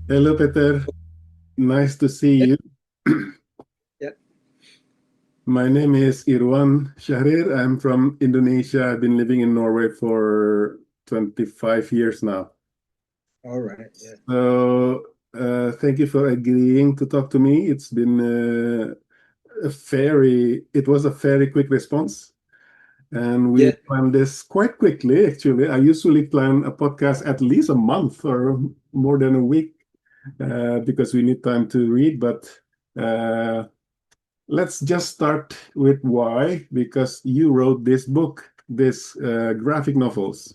Hello, Peter. Nice to see Yeah, you. yeah. My name is Irwan Shahrir. I'm from Indonesia. I've been living in Norway for 25 years now. All right. Yeah. Thank you for agreeing to talk to me. It was a very quick response. And we Yeah. planned this quite quickly, actually. I usually plan a podcast at least a month or more than a week because we need time to read. But uh, let's just start with why, because you wrote this book, this graphic novels,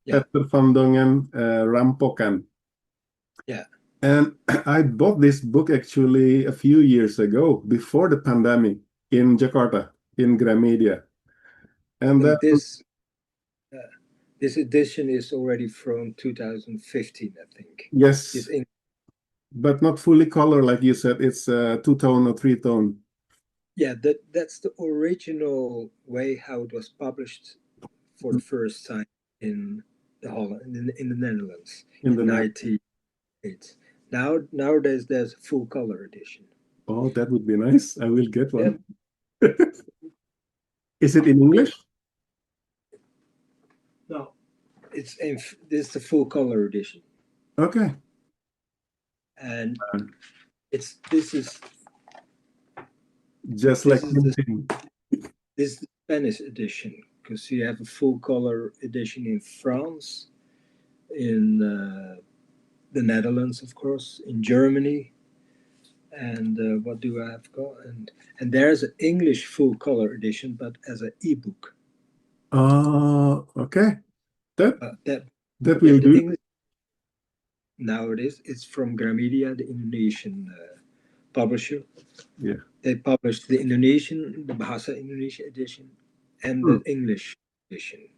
Yeah. Peter van Dongen, Rampokan. Yeah. And I bought this book actually a few years ago, before the pandemic in Jakarta, in Gramedia. And then, And uh, this edition is already from 2015, I think. This yes, in but not fully color, like you said, it's two-tone or three-tone. Yeah, that's the original way how it was published for the first time in the Holland in the Netherlands In the in net. 98. Nowadays there's a full color edition. Oh, that would be nice. I will get Yeah. one. Is it in English? No, this is the full color edition, Okay. and it's this is Just like this is the printing. This is the Spanish edition because you have a full color edition in France, in the Netherlands, of course, in Germany, and what do I have got? And there's an English full color edition, but as an ebook. Okay. That Uh, that that yeah, will the do. English nowadays it's from Gramedia, the Indonesian publisher. Yeah. They published the Bahasa Indonesia edition, and Hmm. the English edition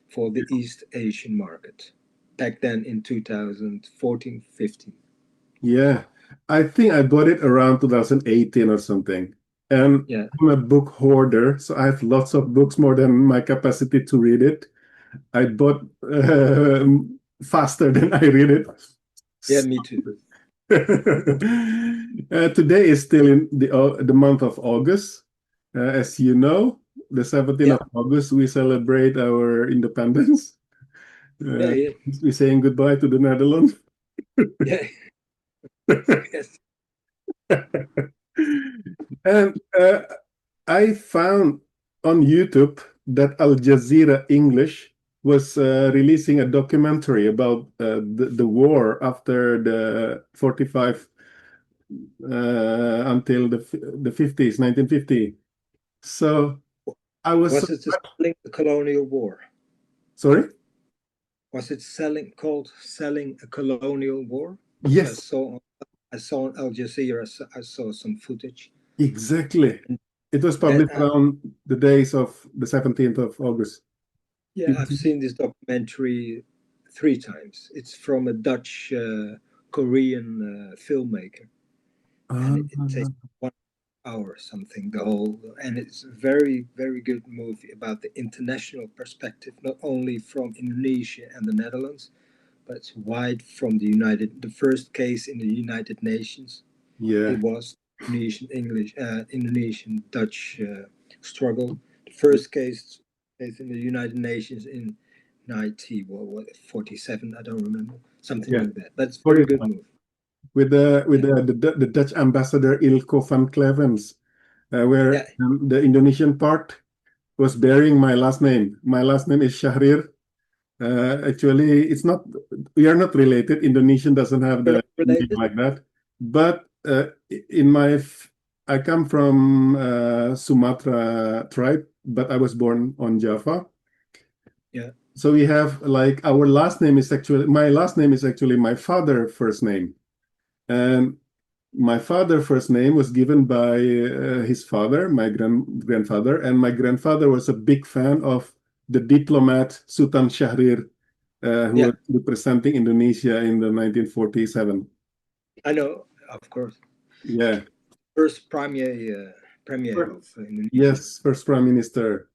for the East Asian market back then in 2014 15. Yeah. I think I bought it around 2018 or something. And Yeah, I'm a book hoarder, so I have lots of books, more than my capacity to read it. I bought faster than I read it. yeah, me too. Today is still in the month of August. As you know, the 17th Yeah, of August, we celebrate our independence. yeah, Uh, yeah, we're saying goodbye to the Netherlands. yeah. Yes, And I found on YouTube that Al Jazeera English was releasing a documentary about the war after the 45 until the 50s, 1950. So I was was it selling the colonial war? sorry. Was it selling called selling a colonial war? Because Yes, I saw on Al Jazeera, I saw some footage, exactly. and It was that published around the days of the 17th of August. yeah, I've seen this documentary three times. It's from a Dutch Korean filmmaker, and Ah, it takes 1 hour something the whole, and it's a very good movie about the international perspective, not only from Indonesia and the Netherlands, but it's wide from the first case in the United Nations. yeah. It was Indonesian Dutch struggle. The first case in the United Nations in 90 what 47, I don't remember, something Yeah. like that, but it's a very good 45. movie. With Yeah, the Dutch ambassador Ilko van Clevens, yeah, where the Indonesian part was bearing my last name. My last name is Shahrir. Actually, it's not. We are not related. Indonesian doesn't have we're the not name related. like that. But in my, I come from Sumatra tribe, but I was born on Java. Yeah, So we have like our last name is actually my last name is actually my father's first name. And my father first name was given by his father, my grandfather, and my grandfather was a big fan of the diplomat Sultan Syahrir, who yeah, was representing Indonesia in the 1947. I know, of course. Yeah. First premier Sure. of Indonesia. Yes, first prime minister.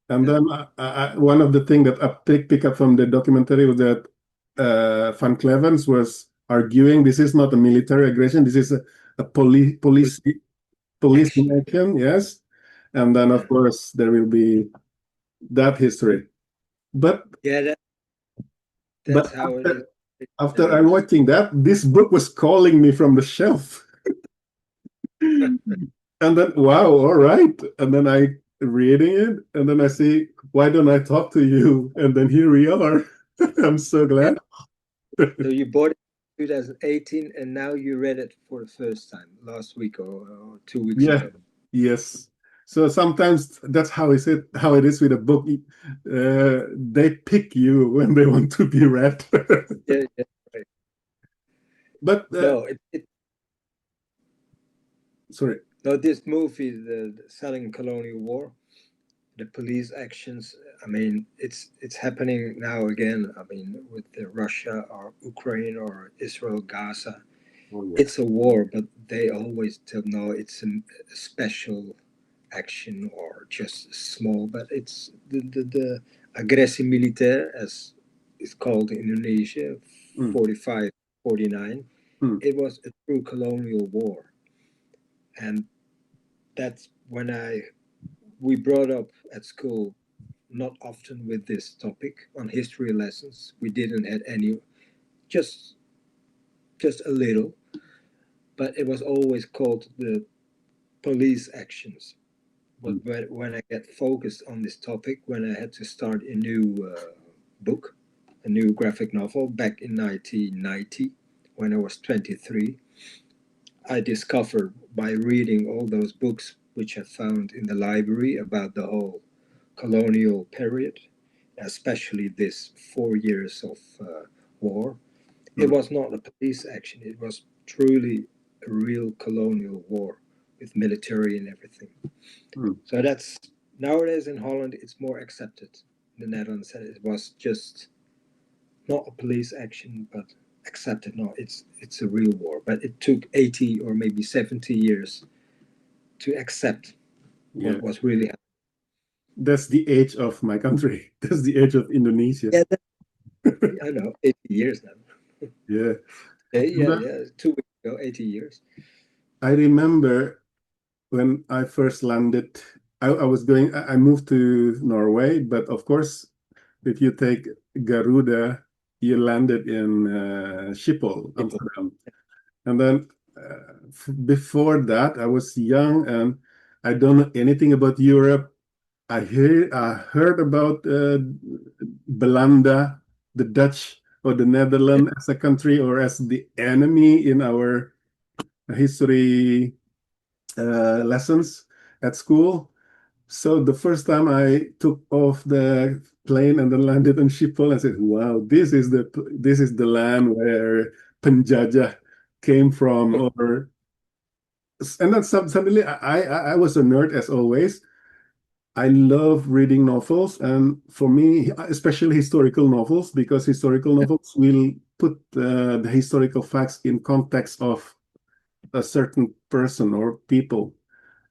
And Yeah, then one of the things that I pick up from the documentary was that Van Clevens was arguing this is not a military aggression, this is a police Action. action, yes. And then, of course, there will be that history. But Yeah, but that's how it is. after I'm watching that, this book was calling me from the shelf. And then, wow, all right. And then I reading it, and then I see, why don't I talk to you? And then here we are. I'm so Yeah. glad. So you bought it in 2018, and now you read it for the first time last week or 2 weeks Yeah, ago. yes. So sometimes that's how it is with a book. They pick you when they want to be read. Yeah, yeah, right. But No, sorry. no, this movie, the Selling Colonial War, the police actions. I mean, it's happening now again. I mean, with the Russia or Ukraine or Israel, Gaza. Oh yeah. It's a war, but they always tell no, it's a special action or just small. But it's the agressie militaire, as it's called in Indonesia, Mm, 45, 49. mm, It was a true colonial war, and that's when we brought up at school not often with this topic on history lessons. We didn't have any, just just a little, but it was always called the police actions. But mm, when I get focused on this topic, when I had to start a new book, a new graphic novel back in 1990, when I was 23, I discovered by reading all those books which I found in the library about the whole colonial period, especially this 4 years of war. It mm, was not a police action, it was truly a real colonial war with military and everything. mm. So that's nowadays in Holland, it's more accepted. In the Netherlands, it was just not a police action, but accepted. No, it's a real war. But it took 80 or maybe 70 years to accept Yeah. what was really happening. That's the age of my country. That's the age of Indonesia. Yeah, I know, 80 years now. Yeah. Yeah, yeah, 2 weeks ago, 80 years. I remember when I first landed, I moved to Norway, but of course, if you take Garuda, you landed in Schiphol, People. Amsterdam. And then before that, I was young and I don't know anything about Europe. I heard about Belanda, the Dutch or the Netherlands as a country or as the enemy in our history lessons at school. So the first time I took off the plane and then landed on Schiphol, I said, "Wow, this is the land where Penjajah came from." Or and then suddenly I was a nerd as always. I love reading novels, and for me, especially historical novels, because historical novels will put the historical facts in context of a certain person or people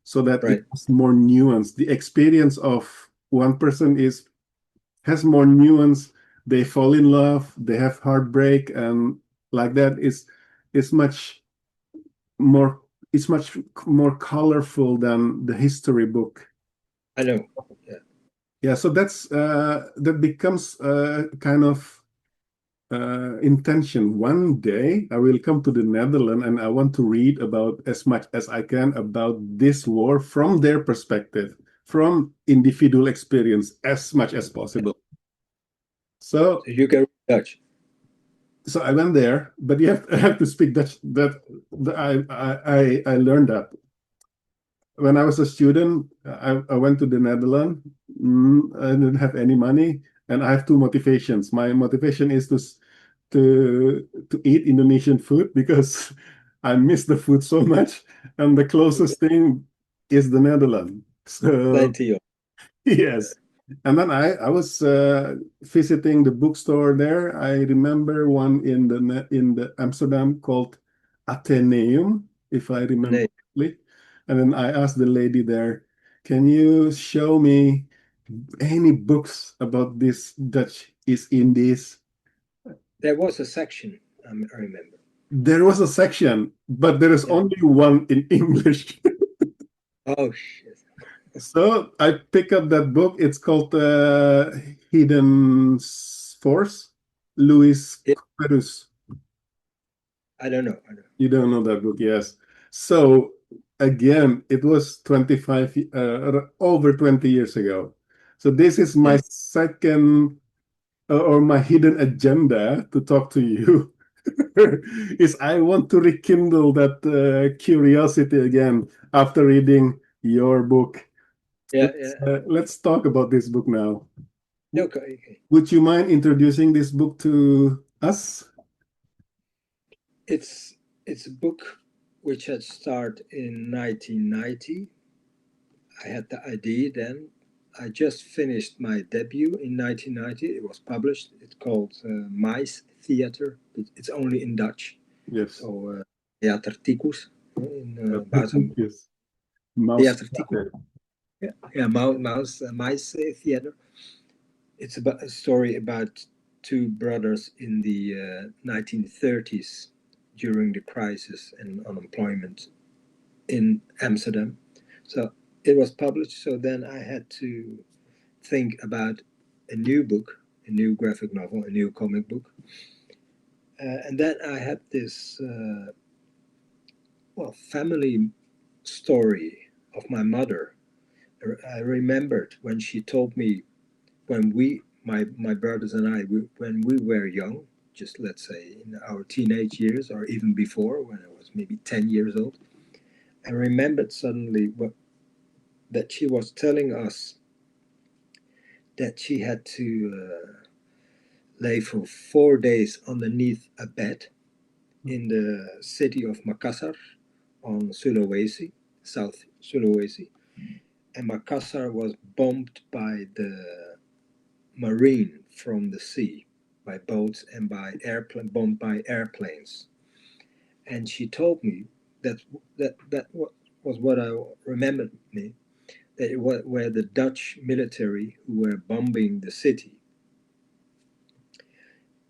so that Right. it's more nuanced. The experience of one person is has more nuance. They fall in love, they have heartbreak, and like that is much more it's much more colorful than the history book. I know. Yeah. Yeah, so that becomes kind of intention. One day I will come to the Netherlands and I want to read about as much as I can about this war from their perspective, from individual experience as much as possible. So So you can read Dutch. so I went there, but I have to speak Dutch. I learned that when I was a student. I went to the Netherlands. I didn't have any money, and I have two motivations. My motivation is to eat Indonesian food because I miss the food so much, and the closest thing is the Netherlands. So Plenty of. yes. And then I was visiting the bookstore there. I remember one in the Amsterdam called Atheneum, if I remember Nee, correctly. And then I asked the lady there, "Can you show me any books about this Dutch East Indies?" there was a section, I remember. There was a section, but there is Yeah. only one in English. Oh shit. So I pick up that book. It's called Hidden Force, Louis Yeah, Perus. I don't know. I don't know. You don't know that book, yes. So again, it was 25, over 20 years ago. So this is my Yeah. second or my hidden agenda to talk to you is I want to rekindle that curiosity again after reading your book. Yeah. Yeah. Let's talk about this book now. Okay. Okay. Would you mind introducing this book to us? It's a book which had started in 1990. I had the idea then. I just finished my debut in 1990. It was published. It's called Mice Theater. It's only in Dutch. Yes. So Theater Tikus in buiten Yes. Mouse. Theater Tikus. Yeah, yeah, Mice Theater. It's about a story about two brothers in the 1930s during the crisis and unemployment in Amsterdam. So it was published. So then I had to think about a new book, a new graphic novel, a new comic book. And then I had this, family story of my mother. I remembered when she told me when my brothers and I, when we were young, just let's say in our teenage years or even before, when I was maybe 10 years old, I remembered suddenly that she was telling us that she had to lay for 4 days underneath a bed in the city of Makassar on Sulawesi, South Sulawesi. And Makassar was bombed by the marine from the sea, by boats and by airplane, bombed by airplanes. And she told me that that was what I remembered me, that it was where the Dutch military who were bombing the city.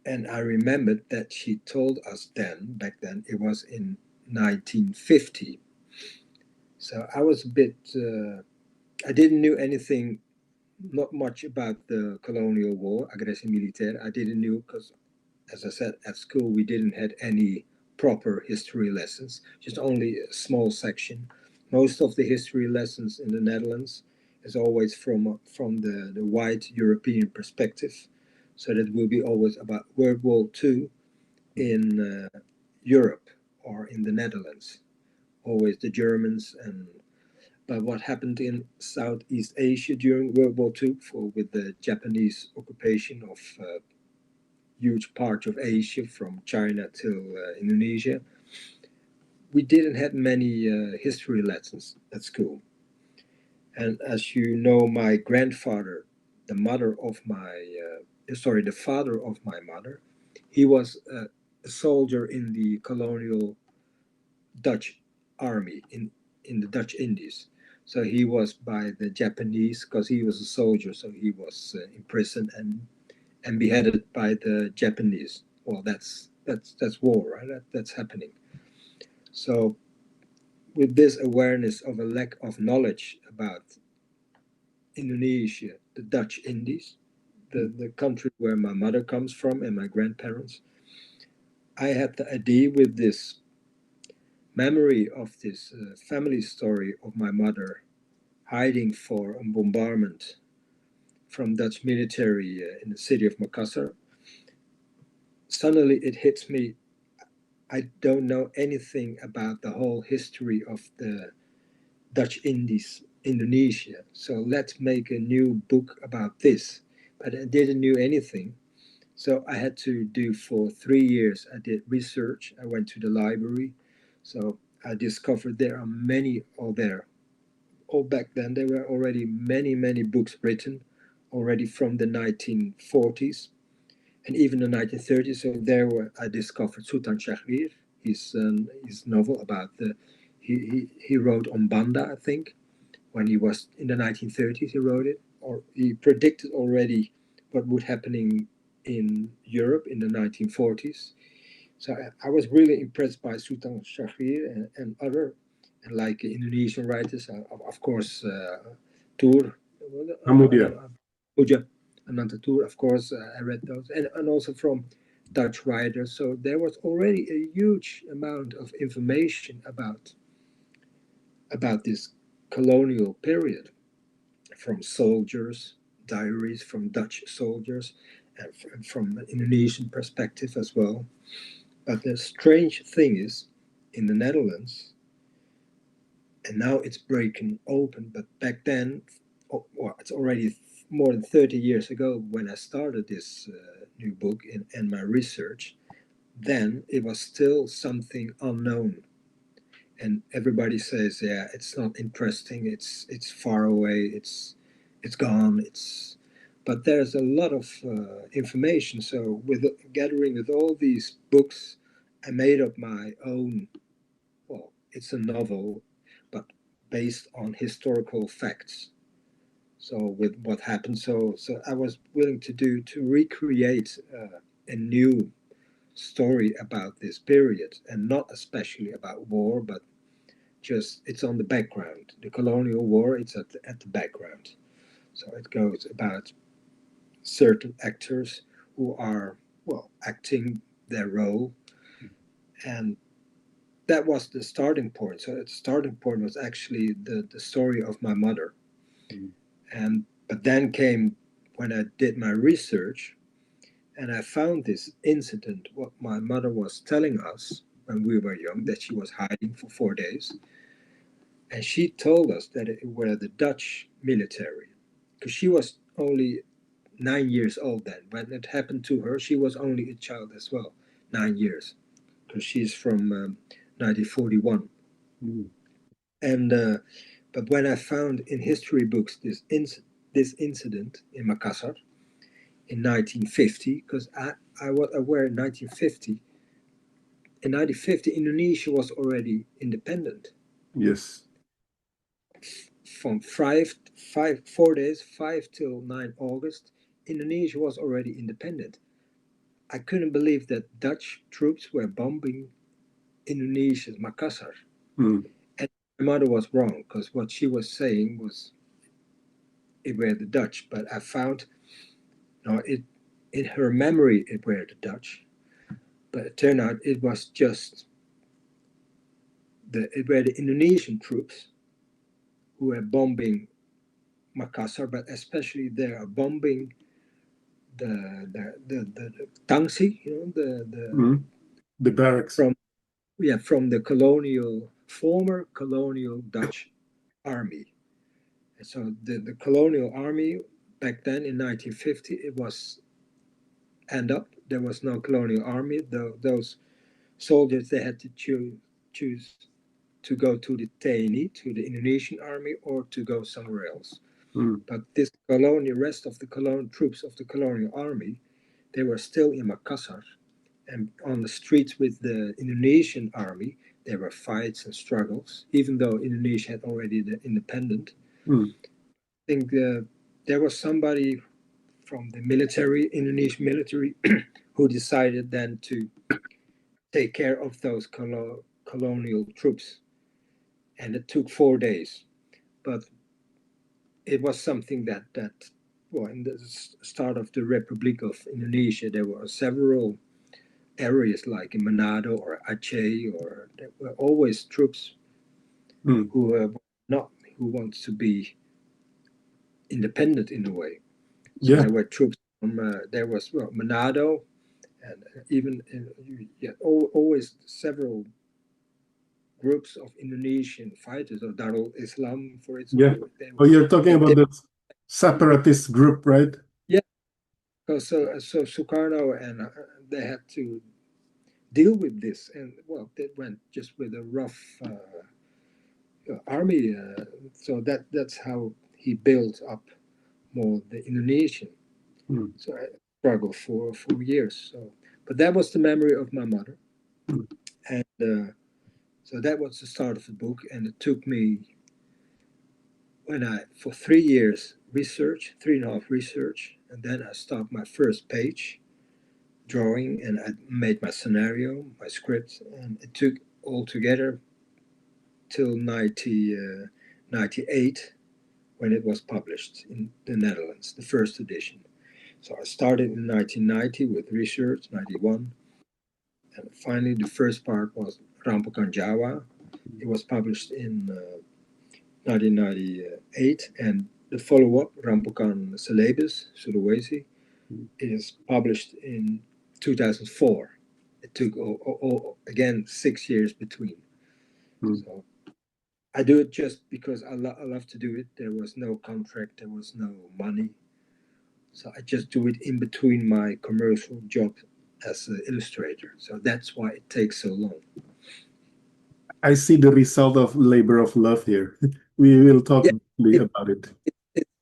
And I remembered that she told us then, back then, it was in 1950. So I was a bit, I didn't know anything, not much about the colonial war, agressie militaire. I didn't know because, as I said, at school we didn't had any proper history lessons, just only a small section. Most of the history lessons in the Netherlands is always from the white European perspective. So that will be always about World War II in Europe or in the Netherlands. Always the Germans and but what happened in Southeast Asia during World War II with the Japanese occupation of huge part of Asia from China to Indonesia. We didn't have many history lessons at school. And as you know, my grandfather, the mother of my, the father of my mother, he was a soldier in the colonial Dutch army in the Dutch Indies. So he was by the Japanese because he was a soldier. So he was imprisoned and beheaded by the Japanese. Well, that's war, right? That's happening. So with this awareness of a lack of knowledge about Indonesia, the Dutch Indies, the country where my mother comes from and my grandparents, I had the idea with this memory of this family story of my mother hiding for a bombardment from Dutch military in the city of Makassar. Suddenly it hits me. I don't know anything about the whole history of the Dutch Indies, Indonesia. So let's make a new book about this. But I didn't know anything. So I had to do for 3 years. I did research. I went to the library. So I discovered there are many, or there, or back then, there were already many, many books written already from the 1940s and even the 1930s. So there were, I discovered Sultan Shahrir, his novel about he wrote on Banda, I think, when he was in the 1930s, he wrote it, or he predicted already what would happening in Europe in the 1940s. So I was really impressed by Sultan Syahrir and other, and like Indonesian writers, of course, Tur, Hamudia. Puja, Ananta Tur, of course, I read those, and also from Dutch writers. So there was already a huge amount of information about this colonial period from soldiers, diaries from Dutch soldiers, and from an Indonesian perspective as well. But the strange thing is, in the Netherlands, and now it's breaking open, but back then, well, it's already more than 30 years ago when I started this new book and my research, then it was still something unknown. And everybody says, yeah, it's not interesting, it's far away, it's gone, but there's a lot of information. So with gathering with all these books, I made up my own. Well, it's a novel, but based on historical facts. So with what happened, so I was willing to recreate a new story about this period, and not especially about war, but just it's on the background. The colonial war, it's at the background. So it goes about certain actors who are, well, acting their role, and that was the starting point. So the starting point was actually the story of my mother. Mm. And but then came when I did my research, and I found this incident, what my mother was telling us when we were young, that she was hiding for 4 days. And she told us that it were the Dutch military, because she was only 9 years old then. When it happened to her, she was only a child as well, 9 years, because she's from 1941. Mm. And but when I found in history books this incident in Makassar in 1950, because I was aware in 1950. In 1950, Indonesia was already independent. Yes. From 4 days, 5 till 9 August, Indonesia was already independent. I couldn't believe that Dutch troops were bombing Indonesia's Makassar. Mm. And my mother was wrong, because what she was saying was it were the Dutch. But I found, no, it in her memory it were the Dutch. But it turned out it was just it were the Indonesian troops who were bombing Makassar, but especially they are bombing the Tangsi, Mm. The barracks. from from the former colonial Dutch army. And so the colonial army back then in 1950, it was end up there was no colonial army. Those soldiers, they had to choose to go to the TNI, to the Indonesian army, or to go somewhere else. Mm. But rest of the colonial troops of the colonial army, they were still in Makassar, and on the streets with the Indonesian army, there were fights and struggles, even though Indonesia had already the independent. Mm. I think there was somebody from the military, Indonesian military, who decided then to take care of those colonial troops. And it took 4 days. But it was something that well, in the start of the Republic of Indonesia, there were several areas like in Manado or Aceh, or there were always troops Mm. who not who wants to be independent in a way. So Yeah. there were troops from there was Manado, and even you had always several groups of Indonesian fighters of Darul Islam, for Yeah. example. They, Oh, you're talking and about they, the separatist group, right? yeah, so Sukarno and they had to deal with this, and well, they went just with a rough army. So that's how he built up more the Indonesian. Mm. So I struggled for 4 years. So, but that was the memory of my mother, Mm. and so that was the start of the book. And it took me when I for 3 years research, 3.5 research, and then I stopped my first page, drawing, and I made my scenario, my script, and it took altogether till 1998 when it was published in the Netherlands, the first edition. So I started in 1990 with research, 91, and finally the first part was Rampokan Jawa. It was published in 1998, and the follow-up, Rampokan Celebes, Sulawesi, is published in 2004. It took again 6 years between. Mm. So I do it just because I love to do it. There was no contract, there was no money. So I just do it in between my commercial job as an illustrator. So that's why it takes so long. I see the result of labor of love here. We will talk Yeah, briefly about it.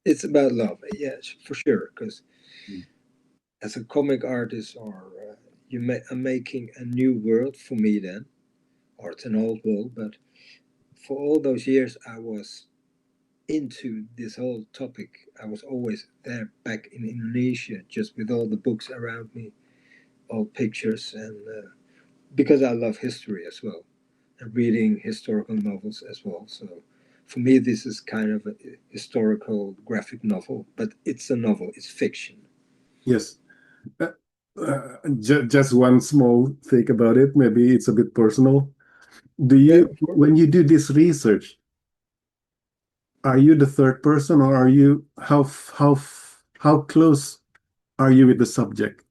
it's about love. Yes, for sure. Because Mm. as a comic artist, or I'm making a new world for me then, or it's an old world, but for all those years I was into this whole topic. I was always there back in Indonesia, just with all the books around me, all pictures, and because I love history as well, and reading historical novels as well. So for me, this is kind of a historical graphic novel, but it's a novel, it's fiction. Yes. Uh, just one small thing about it. Maybe it's a bit personal. Do Yeah, you, of course. when you do this research, are you the third person, or are you how close are you with the subject?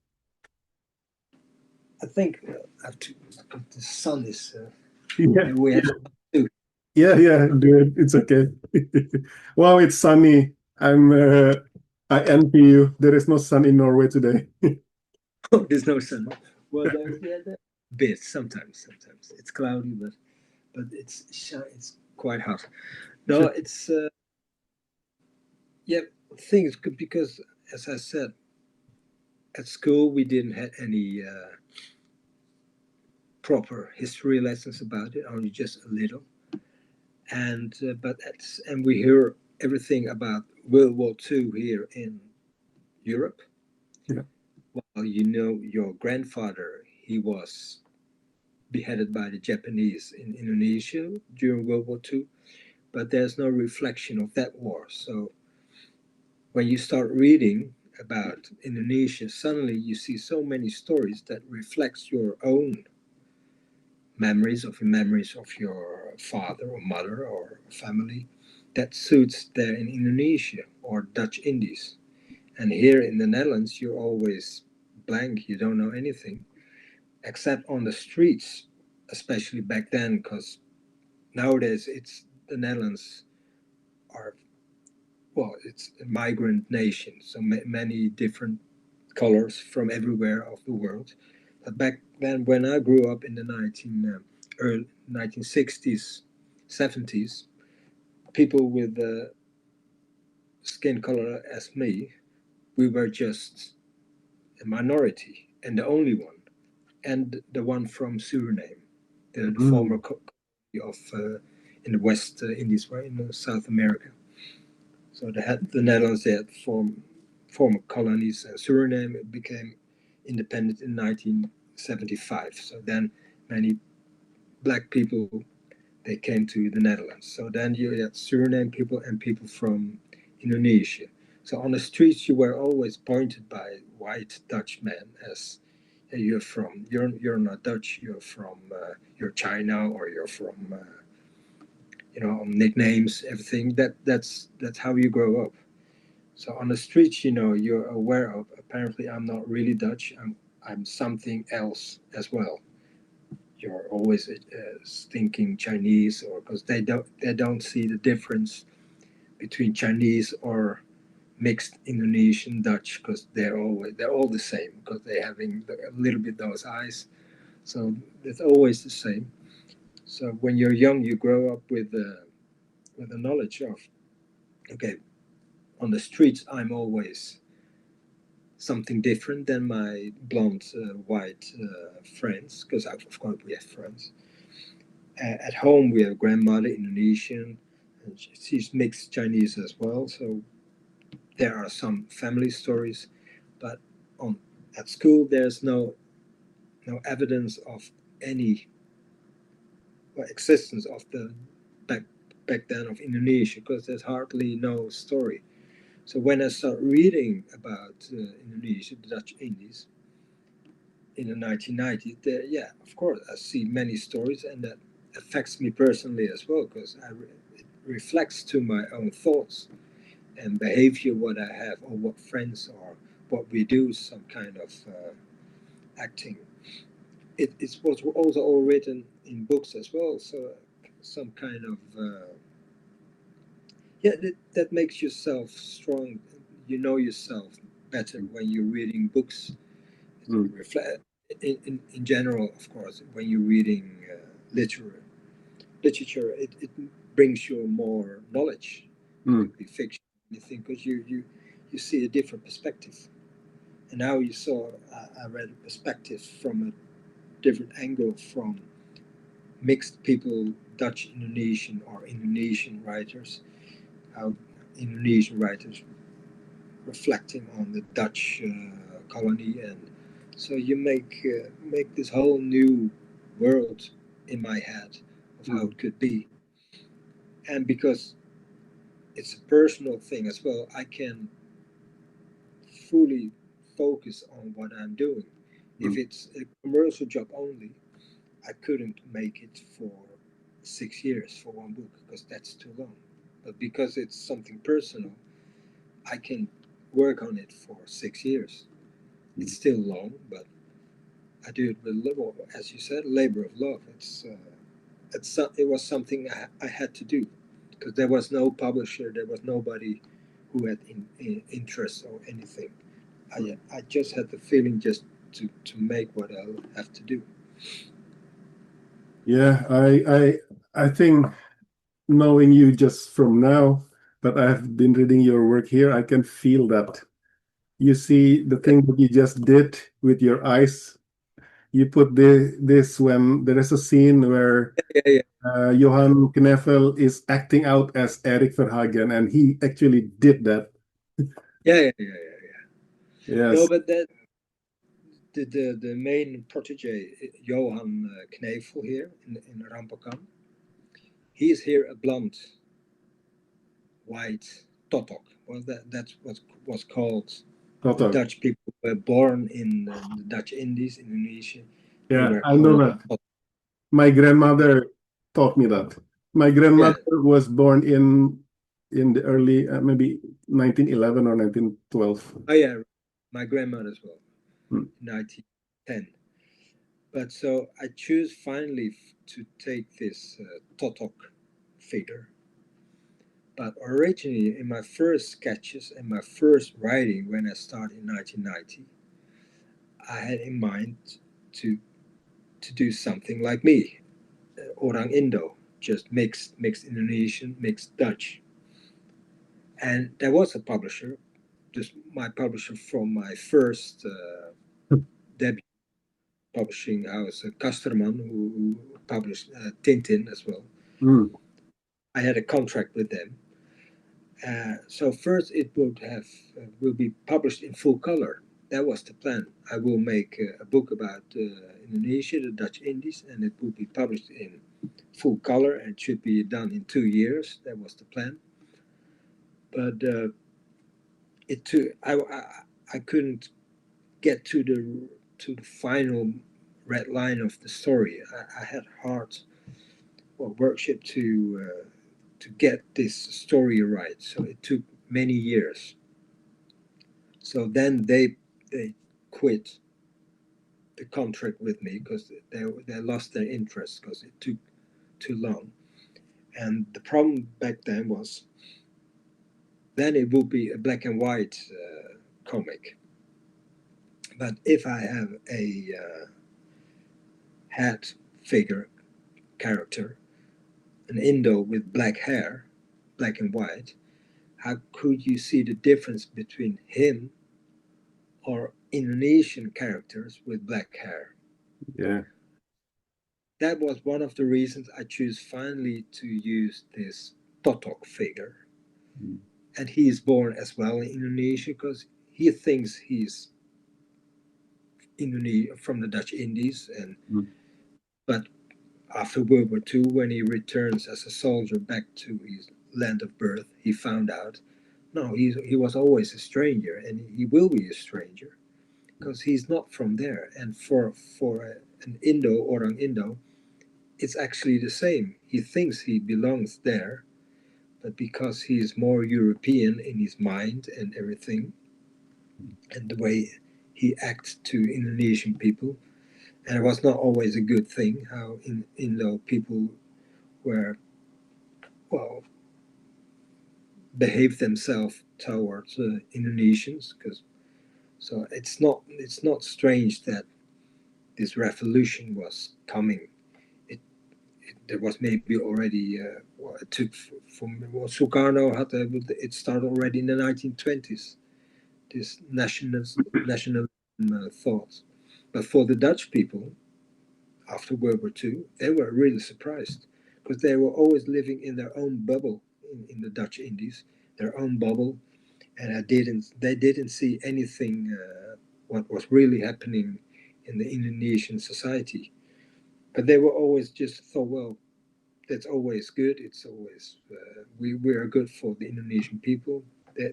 I think I have to. The sun is. Yeah, Maybe we have to. yeah, good. It's okay. Wow, it's sunny. I envy you. There is no sun in Norway today. There's no sun. Well, there's a bit sometimes. Sometimes it's cloudy, but it's quite hot. No, it's yeah. Thing is good because, as I said, at school we didn't have any proper history lessons about it, only just a little. And and we hear everything about World War II here in Europe. Yeah. Well, you know, your grandfather, he was beheaded by the Japanese in Indonesia during World War II, but there's no reflection of that war. So when you start reading about Indonesia, suddenly you see so many stories that reflects your own memories of your father or mother or family that suits there in Indonesia or Dutch Indies. And here in the Netherlands, you're always blank. You don't know anything except on the streets, especially back then, because nowadays it's the Netherlands are, well, it's a migrant nation, so many different colors from everywhere of the world. But back then, when I grew up in the early 1960s, 70s, people with the skin color as me, we were just a minority and the only one, and the one from Suriname, the former Mm. colony of in the West Indies, right in South America. So they had the Netherlands, they had former colonies, and Suriname became independent in 1975. So then many black people they came to the Netherlands. So then you had Suriname people and people from Indonesia. So on the streets you were always pointed by white Dutch men as, hey, you're not Dutch, you're China, or you're from nicknames, everything. That's how you grow up. So on the streets, you're aware of. Apparently, I'm not really Dutch. I'm something else as well. You're always thinking Chinese, or because they don't see the difference between Chinese or mixed Indonesian Dutch, because they're all the same, because they're having a little bit those eyes. So it's always the same. So when you're young, you grow up with the knowledge of, okay, on the streets, I'm always something different than my blonde, white friends, because of course we have friends. At home, we have grandmother Indonesian, and she's mixed Chinese as well. So there are some family stories, but on At school, there's no evidence of any existence of the back back then of Indonesia, because there's hardly no story. So when I start reading about Indonesia, the Dutch Indies, in the 1990s, yeah, of course, I see many stories, and that affects me personally as well, because it reflects to my own thoughts and behavior, what I have, or what friends, or what we do, some kind of acting. It was also all written in books as well, so some kind of yeah, that makes yourself strong. You know yourself better when you're reading books. It Mm. reflect in general, of course, when you're reading literature, it brings you more knowledge. Mm. Could be fiction, anything, because you see a different perspective. And now you saw, I read a perspective from a different angle, from mixed people, Dutch Indonesian or Indonesian writers, how Indonesian writers reflecting on the Dutch colony, and so you make this whole new world in my head of how Mm. it could be, and because it's a personal thing as well, I can fully focus on what I'm doing. If Mm. it's a commercial job only, I couldn't make it for 6 years for one book, because that's too long. But because it's something personal, I can work on it for 6 years. It's still long, but I do it with little, as you said, labor of love. It was something I had to do, because there was no publisher, there was nobody who had interest or anything. Mm. I just had the feeling just to make what I'll have to do. Yeah, I think knowing you just from now, but I've been reading your work here, I can feel that. You see the thing that you just did with your eyes. You put this when there is a scene where Yeah, yeah, yeah, Johan Knefel is acting out as Erik Verhagen, and he actually did that. yeah, yeah, yeah, yeah, yeah. No, Yes, but that the main protege, Johan Knevel here in Rampokan, he is here a blonde, white totok. Well, that's what was called. The Total. Dutch people were born in the Dutch Indies, Indonesia. They Yeah, were I know called that. My grandmother taught me that. My yeah. grandmother was born in the early maybe 1911 or 1912. Oh yeah, my grandmother as well, Hmm. 1910. But so I choose finally to take this totok figure. But originally, in my first sketches and my first writing, when I started in 1990, I had in mind to to do something like me, orang Indo, just mixed Indonesian, mixed Dutch. And there was a publisher, just my publisher from my first debut publishing house, Kasterman, who published Tintin as well. Hmm. I had a contract with them. So first it will be published in full color. That was the plan. I will make a book about Indonesia, the Dutch Indies, and it will be published in full color, and it should be done in 2 years. That was the plan. But it took I couldn't get to the final red line of the story. I had hard worship to get this story right. So it took many years. So then they quit the contract with me, because they lost their interest, because it took too long. And the problem back then was, then it would be a black and white comic. But if I have a hat figure character, an Indo with black hair, black and white, how could you see the difference between him or Indonesian characters with black hair? Yeah. That was one of the reasons I choose finally to use this Totok figure. Hmm. And he is born as well in Indonesia, because he thinks he's Indonesia, from the Dutch Indies, and Mm. but after World War II, when he returns as a soldier back to his land of birth, he found out no, he was always a stranger, and he will be a stranger because he's not from there. And for an Indo, orang Indo, it's actually the same. He thinks he belongs there, but because he is more European in his mind and everything, and the way he acts to Indonesian people, and it was not always a good thing how Indo people were, well, behave themselves towards Indonesians. Because so it's not strange that this revolution was coming. There was maybe already well, it took from well, Sukarno had it started already in the 1920s. This nationalism thought, but for the Dutch people after World War II, they were really surprised because they were always living in their own bubble in the Dutch Indies, their own bubble, and they didn't see anything what was really happening in the Indonesian society. But they were always just thought, well, that's always good. It's always we are good for the Indonesian people.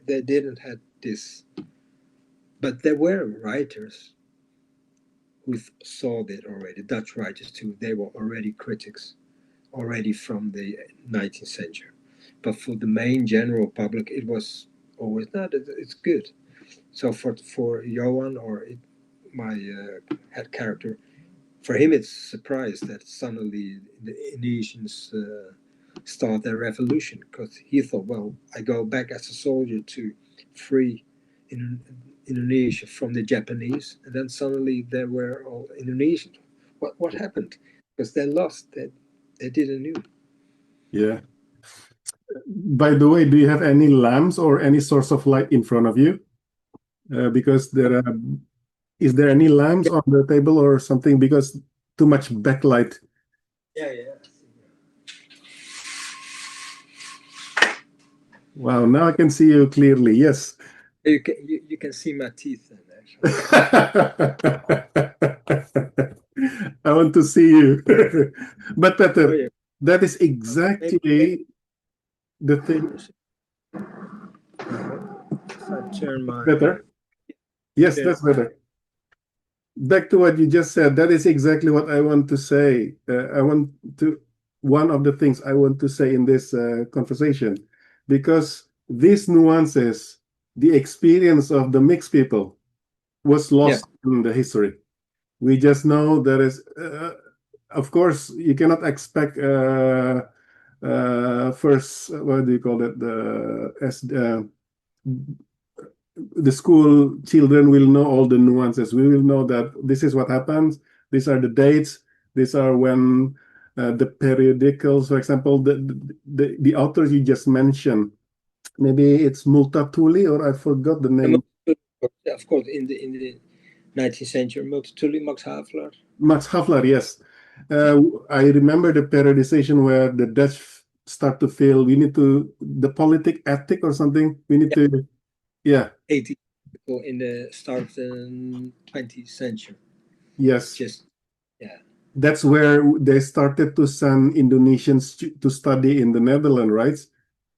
They didn't have this, but there were writers who saw that already. Dutch writers too. They were already critics already from the 19th century. But for the main general public, it was always not. It's good. So for Johan or my head character, for him it's a surprise that suddenly the Indonesians start their revolution because he thought, well, I go back as a soldier to free in Indonesia from the Japanese, and then suddenly there were all Indonesians. What happened? Because they lost. They didn't know. Yeah. By the way, do you have any lamps or any source of light in front of you? Because is there any lamps on the table or something? Because too much backlight. Yeah, yeah. Wow, now I can see you clearly. Yes. You can see my teeth then, actually. I want to see you. But Oh Peter, yeah. that is Maybe exactly the thing. if I turn my Better? Yes, turn, that's better. Back to what you just said, that is exactly what I want to say. One of the things I want to say in this conversation, because these nuances, the experience of the mixed people was yeah. lost in the history. We just know there is, of course, you cannot expect first, what do you call it, the school children will know all the nuances. We will know that this is what happens. These are the dates. These are when the periodicals, for example, the authors you just mentioned. Maybe it's Multatuli, or I forgot the name. Of course, in the 19th century, Multatuli, Max Havelaar. Max Havelaar, yes. I remember the periodization where the Dutch start to feel we need to the politic ethic or something. We need Yeah, to, yeah, 80 people in the start of the 20th century. yes. Just yeah, That's where they started to send Indonesians to study in the Netherlands, right?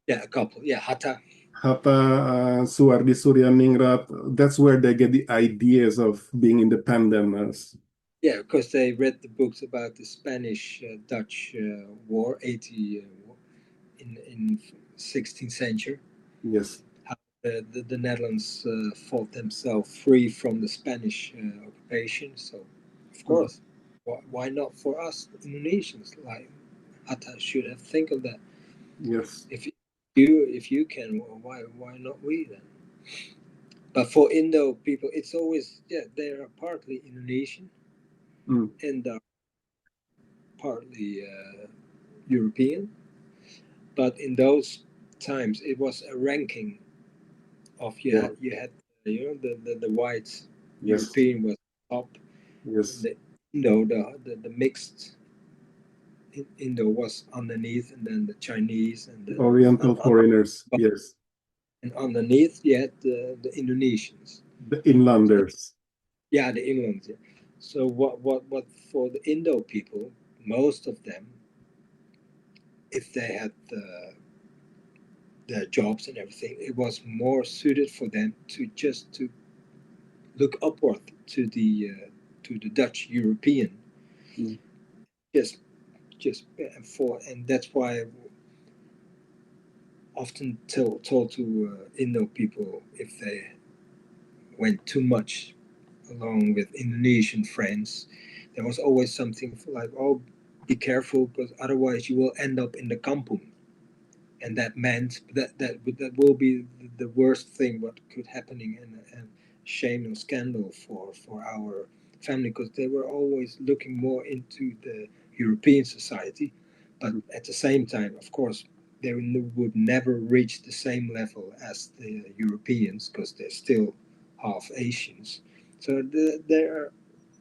yeah, a couple. Yeah, Hatta. Hatta, Suwardi Suryaningrat. That's where they get the ideas of being independent. Yeah, because they read the books about the Spanish Dutch War, 80 in 16th century. Yes. How the Netherlands fought themselves free from the Spanish occupation. So, of course, why not for us Indonesians? Like Hatta should have think of that. Yes. If you can, well, why not we then? But for Indo people, it's always they are partly Indonesian Mm. and are partly European. But in those times, it was a ranking of Yeah. you had the white Yes. European was top, Yes. the Indo the mixed Indo was underneath, and then the Chinese, and then Oriental foreigners. Yes. and underneath you had the Indonesians. The So inlanders. Yeah, the inland. Yeah. So what for the Indo people, most of them, if they had their jobs and everything, it was more suited for them to just to look upward to the Dutch European, Mm. just just for, and that's why I often told to Indo people if they went too much along with Indonesian friends, there was always something like, oh, be careful because otherwise you will end up in the kampung. And that meant that will be the worst thing what could happening, and shame and scandal for our family, because they were always looking more into the European society, but Mm. at the same time, of course, they would never reach the same level as the Europeans because they're still half Asians. So they're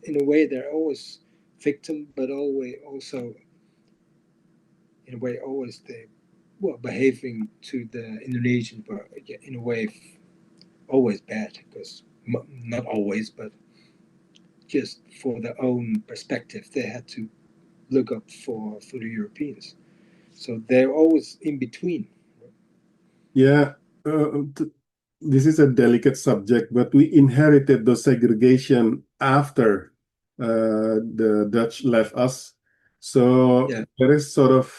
in a way they're always victim, but always also in a way always the well behaving to the Indonesians were in a way always bad because not always, but just for their own perspective, they had to look up for the Europeans. So they're always in between. Yeah, this is a delicate subject, but we inherited the segregation after the Dutch left us. So Yeah, there is sort of,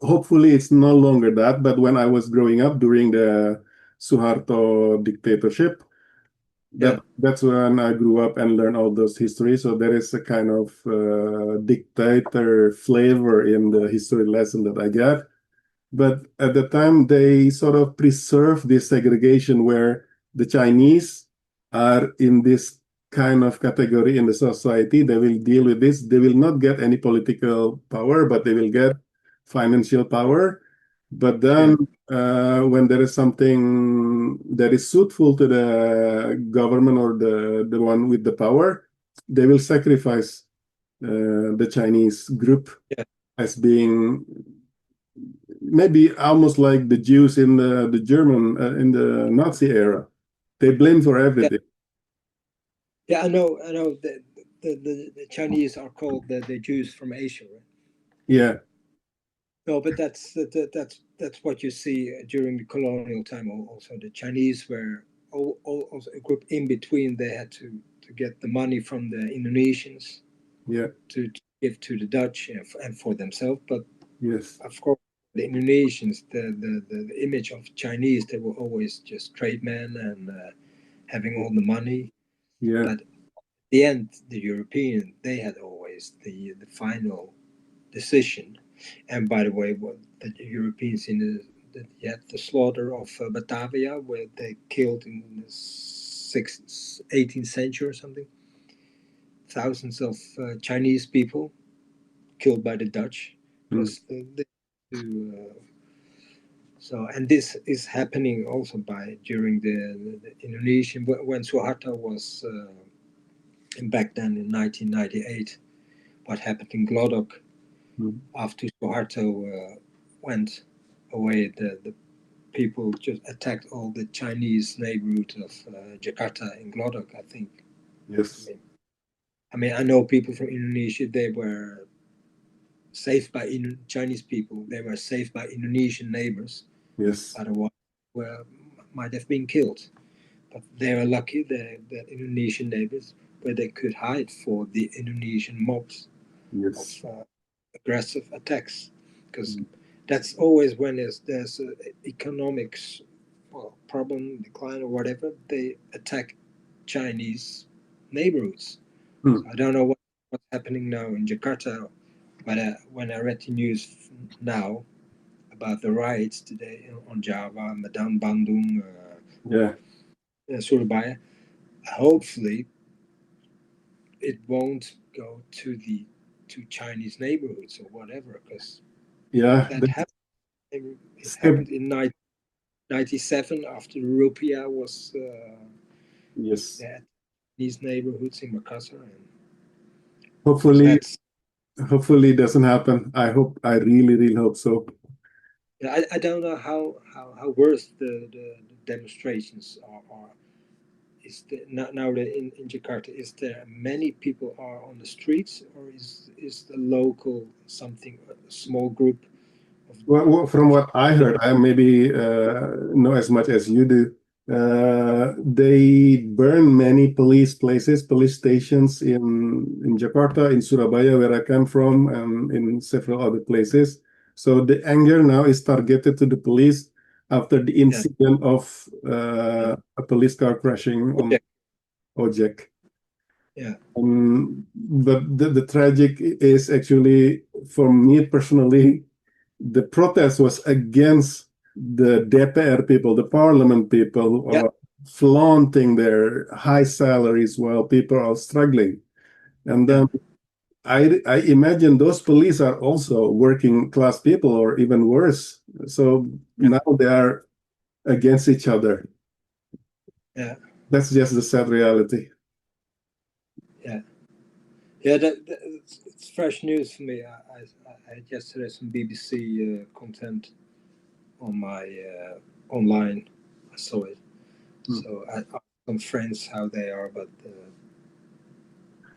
hopefully it's no longer that, but when I was growing up during the Suharto dictatorship, yeah, that's when I grew up and learned all those histories. So there is a kind of dictator flavor in the history lesson that I get. But at the time, they sort of preserve this segregation where the Chinese are in this kind of category in the society. They will deal with this. They will not get any political power, but they will get financial power. But yeah, then, when there is something that is suitable to the government or the one with the power, they will sacrifice the Chinese group yeah, as being maybe almost like the Jews in the German in the Nazi era. They blame for yeah. everything. Yeah, I know. I know. The Chinese are called the Jews from Asia, right? Yeah, No, but that's what you see during the colonial time. Also, the Chinese were also a group in between. They had to get the money from the Indonesians yeah, to give to the Dutch and for themselves. But yes, of course, the Indonesians, the image of Chinese, they were always just trade men and having all the money. yeah, But the end, the European, they had always the final decision. And by the way, what the Europeans in you had the slaughter of Batavia, where they killed in the 18th century or something, thousands of Chinese people killed by the Dutch mm, because so, and this is happening also by during the Indonesian when Suharto was back then in 1998. What happened in Glodok mm, after Suharto went away? The people just attacked all the Chinese neighborhood of Jakarta in Glodok. I think. I yes, mean, I know people from Indonesia. They were saved by Chinese people. They were saved by Indonesian neighbors. yes, Otherwise, were might have been killed. But they were lucky that Indonesian neighbors where they could hide for the Indonesian mobs of yes, aggressive attacks, because mm, that's always when there's a economics problem, decline or whatever, they attack Chinese neighborhoods. So mm, I don't know what's happening now in Jakarta, but when I read the news now about the riots today on Java, Medan, Bandung, yeah, Surabaya, hopefully it won't go to Chinese neighborhoods or whatever, because yeah. that happened. It Step, happened in 1997 after the rupiah was yes. at these neighborhoods in Makassar, and so Hopefully, that's hopefully it doesn't happen. I hope. I really, really hope so. yeah, I don't know how worse the demonstrations are is the, now that in Jakarta, is there many people are on the streets, or is the local something, a small group of, Well, from what I heard, I maybe know as much as you do. They burn many police places, police stations in Jakarta, in Surabaya, where I come from, and in several other places. So the anger now is targeted to the police after the yeah, incident of yeah, a police car crashing on okay, Ojek. yeah, But the tragic is actually, for me personally, the protest was against the DPR people, the parliament people who yeah, are flaunting their high salaries while people are struggling. And yeah, then I imagine those police are also working class people or even worse. So yeah, now they are against each other. yeah, That's just the sad reality. yeah. Yeah, it's fresh news for me. I had yesterday some BBC content on my online. I saw it, Hmm. so I asked some friends how they are, but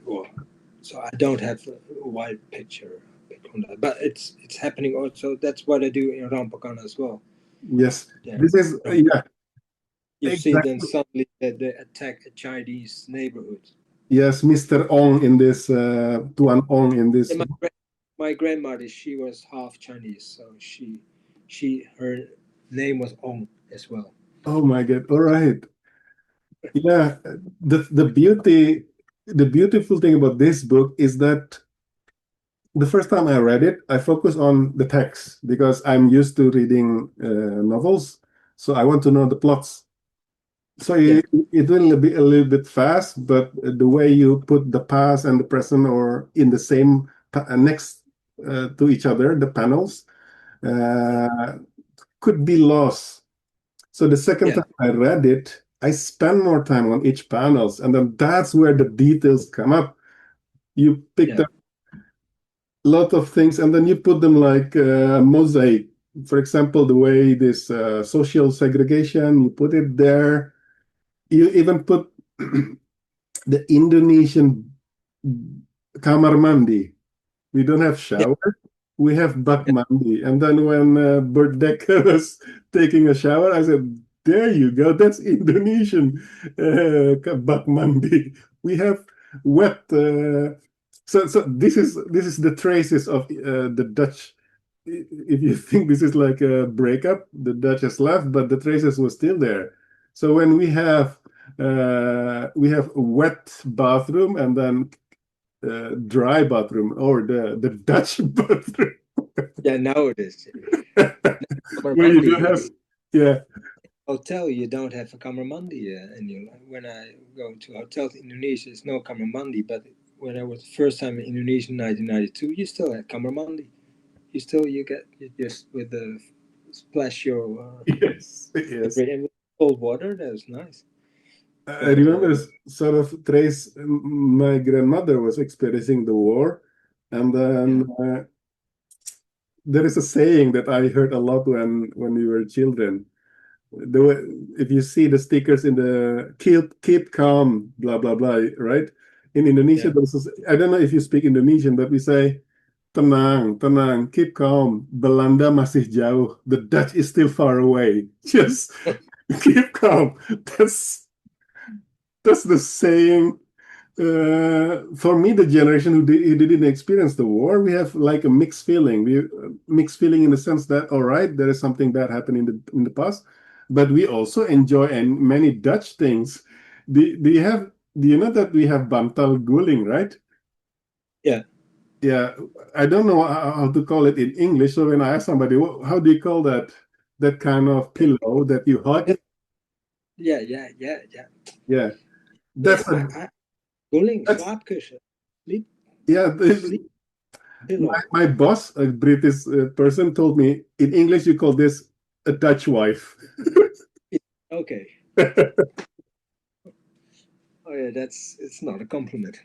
well, so I don't have a wide picture on that. But it's happening also. That's what I do in Rampokan as well. Yes, Yeah, this is, yeah, you see, then exactly. suddenly they attack a Chinese neighborhood. Yes, Mr. Ong in this, Tuan Ong in this. And my grandmother, she was half Chinese, so her name was Ong as well. Oh my God. All right. Yeah, the beautiful thing about this book is that the first time I read it, I focused on the text because I'm used to reading novels, so I want to know the plots. So Yeah, it will be a little bit fast, but the way you put the past and the present or in the same next to each other, the panels uh, could be lost. So the second yeah, time I read it, I spend more time on each panels, and then that's where the details come up. You picked yeah, up a lot of things, and then you put them like mosaic. For example, the way this social segregation, you put it there. You even put the Indonesian kamar mandi. We don't have yeah, shower. We have bak yeah, mandi. And then when Bert Dekker was taking a shower, I said, there you go. That's Indonesian bak mandi. We have wet. So this is the traces of the Dutch. If you think this is like a breakup, the Dutch has left, but the traces were still there. So when we have a wet bathroom and then dry bathroom or the Dutch bathroom yeah. Now it is. where you don't Kamar have, yeah. hotel, you don't have a kamar mandi anymore. When I go to hotels in Indonesia, it's no kamar mandi. But when I was the first time in Indonesia in 1992, you still had kamar mandi. You just with the splash your Yes, yes. in cold water. That was nice. I But remember sort of trace my grandmother was experiencing the war, and yeah, then there is a saying that I heard a lot when we were children. The way, if you see the stickers in the keep calm, blah blah blah, right? In Indonesia, yeah, I don't know if you speak Indonesian, but we say tenang, tenang, keep calm. Belanda masih jauh. The Dutch is still far away. Just keep calm. That's the saying. For me, the generation who didn't experience the war, we have like a mixed feeling. We mixed feeling in the sense that all right, there is something bad happening in the past, but we also enjoy and many Dutch things. Do you know that we have bantal guling, right? yeah. Yeah, I don't know how to call it in English. So when I ask somebody, how do you call that kind of pillow that you hug? Yeah, yeah, yeah, yeah. Yeah, Yeah, that's a Guling, that's slaapkussen, sleep, yeah. sleep My, pillow. my boss, a British person, told me in English you call this a Dutch wife. Okay. Oh yeah, it's not a compliment.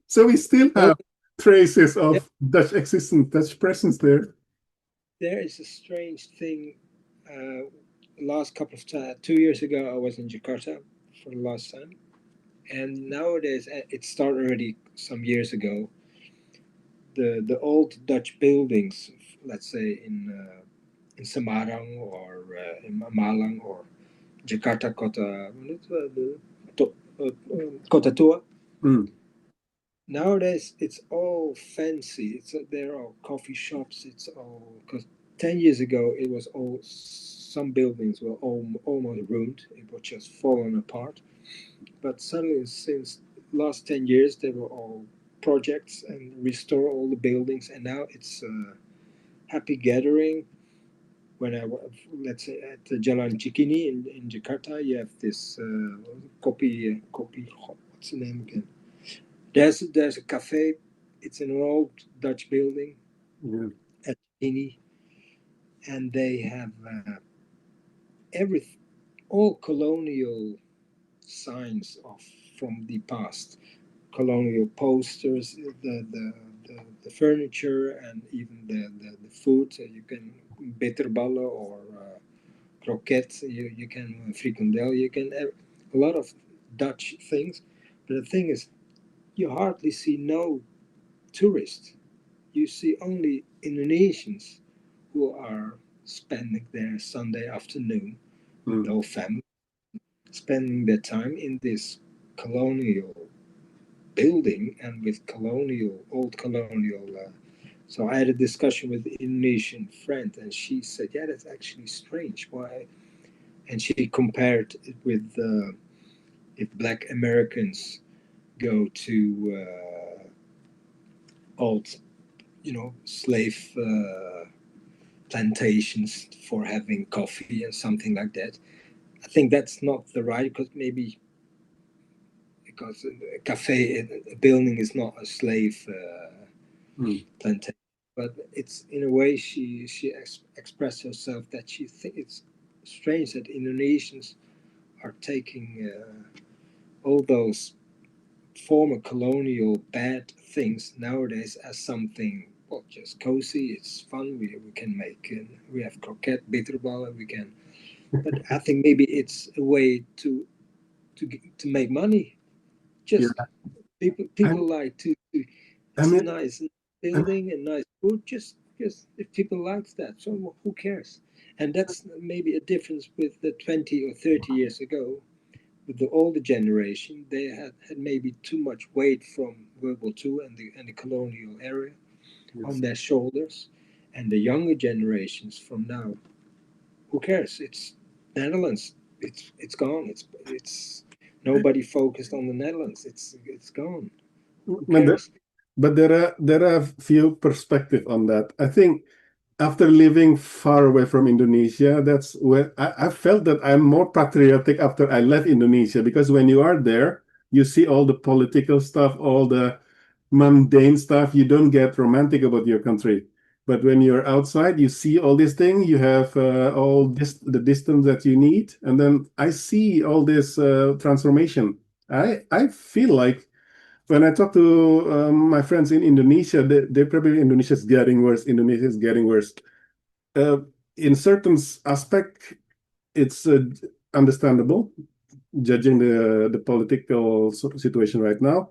So we still No, have traces yeah, of Dutch existence, Dutch presence there. there is a strange thing. Uh, last couple of 2 years ago, I was in Jakarta for the last time, and nowadays it started already some years ago. The old Dutch buildings, let's say in Semarang or in Malang or Jakarta Kota, Kota Tua. Mm. Nowadays, it's all fancy. There are coffee shops. It's all because 10 years ago it was all, some buildings were almost ruined. It was just falling apart. But suddenly, since last 10 years, they were all projects and restore all the buildings, and now it's a happy gathering. When let's say at the Jalan Cikini in Jakarta, you have this kopi. What's the name again? There's a cafe. It's an old Dutch building Yeah. at Ini, and they have every all colonial signs of from the past, colonial posters, the furniture, and even the food. You can bitterballen or croquettes. You can frikandel. You can a lot of Dutch things. But the thing is, you hardly see no tourists. You see only Indonesians who are spending their Sunday afternoon with the Mm. whole family, spending their time in this colonial building and with old colonial. So I had a discussion with an Indonesian friend, and she said, "Yeah, that's actually strange. Why?" And she compared it with if Black Americans go to old, slave plantations for having coffee and something like that. I think that's not the right, because maybe because a cafe, a building is not a slave Mm. plantation. But it's in a way she expressed herself that she thinks it's strange that Indonesians are taking all those former colonial bad things nowadays as something, well, just cozy. It's fun. We can make we have croquette, bitterball, we can. But I think maybe it's a way to make money. Yeah. Just I, people like to. I It's a mean, nice I building and nice food. Just if people like that, so who cares? And that's maybe a difference with the 20 or 30 years ago. With the older generation, they had maybe too much weight from World War II and the colonial area on yes. their shoulders, and the younger generations from now, who cares? It's Netherlands. It's gone. It's nobody focused on the Netherlands. It's gone. Who But cares? there are few perspective on that. I think after living far away from Indonesia, that's where I felt that I'm more patriotic after I left Indonesia, because when you are there, you see all the political stuff, all the mundane stuff. You don't get romantic about your country. But when you're outside, you see all these things. You have all this the distance that you need, and then I see all this transformation. I feel like when I talk to my friends in Indonesia, they probably Indonesia is getting worse. Indonesia is getting worse. Uh, in certain aspect, it's understandable, judging the political situation right now.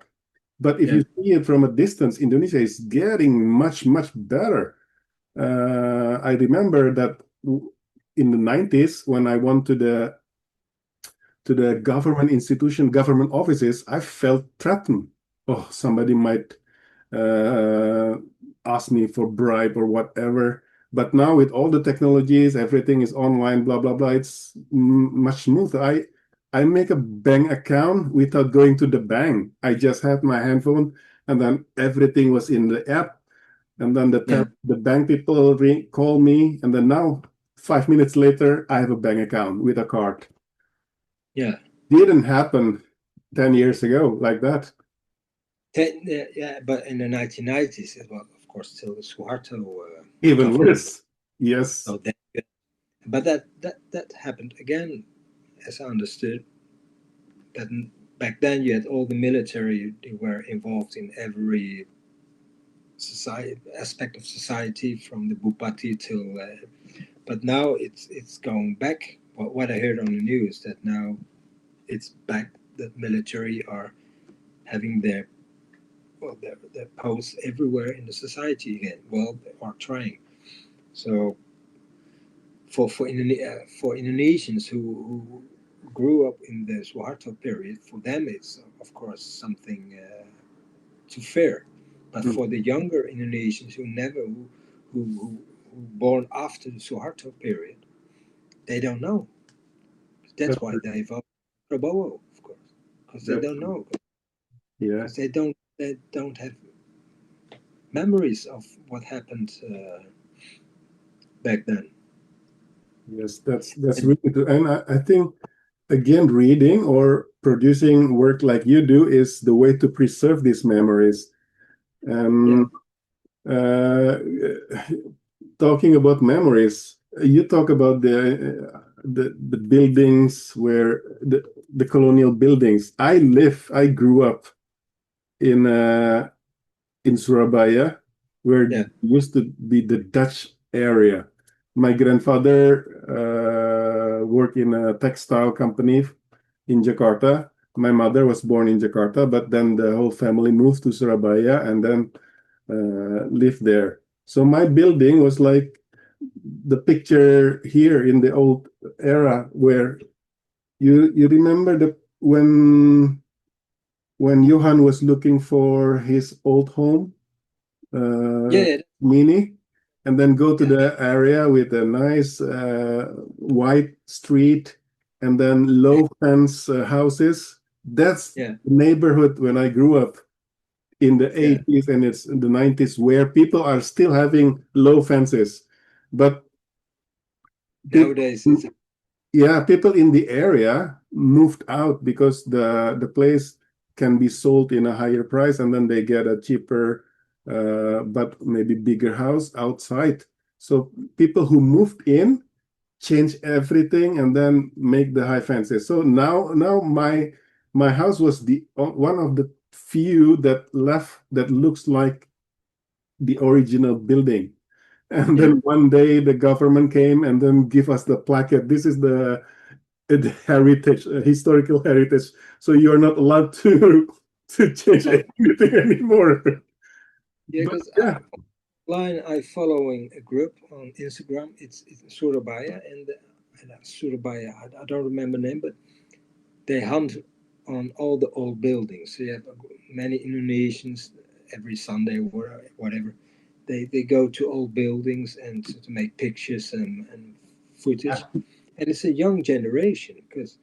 But if Yeah, you see it from a distance, Indonesia is getting much better. I remember that in the 90s, when I went to the government institution, government offices, I felt threatened. Oh, somebody might uh, ask me for bribe or whatever. But now with all the technologies, everything is online, blah blah blah. It's much smoother. I make a bank account without going to the bank. I just had my handphone, and then everything was in the app. And then yeah, the bank people call me, and then now 5 minutes later, I have a bank account with a card. yeah. Didn't happen 10 years ago like that. Yeah, but in the 1990s, it was of course still the Suharto Even government. worse. Yes. So but that happened again, as I understood. But back then, you had all the military. They were involved in every society aspect of society, from the Bupati till. But now it's going back. what I heard on the news that now it's back that military are having their posts everywhere in the society again. Well, they are trying. So for Indonesians who grew up in the Suharto period, for them it's of course something to fear. But Mm. for the younger Indonesians who born after the Suharto period, they don't know. That's That's why true. they vote Prabowo, of course, because they That's don't true. know, Yeah. because they don't have memories of what happened back then. Yes, that's And really true. And I think again, reading or producing work like you do is the way to preserve these memories. yeah, And uh, talking about memories, you talk about the buildings where the colonial buildings. I grew up in uh, in Surabaya, where yeah, used to be the Dutch area. My grandfather worked in a textile company in Jakarta. My mother was born in Jakarta, but then the whole family moved to Surabaya and then lived there. So my building was like the picture here in the old era where you remember the when Johan was looking for his old home, yeah, uh, yeah, Mini, and then go to yeah, the area with a nice white street and then yeah, low fence houses. That's yeah, the neighborhood when I grew up in the yeah. 80s and it's in the 90s where people are still having low fences. But people, Nowadays, it's yeah, people in the area moved out because the place can be sold in a higher price and then they get a cheaper but maybe bigger house outside. So people who moved in change everything and then make the high fences. So now my house was the one of the few that left that looks like the original building. And yeah, then one day the government came and then give us the plaque. This is the heritage, historical heritage. So you're not allowed to to change oh, anything anymore. yeah. But Because yeah, line I following a group on Instagram. It's Surabaya and Surabaya. I don't remember the name, but they hunt on all the old buildings. So you have many Indonesians every Sunday or whatever. They go to old buildings and to make pictures and footage. And it's a young generation because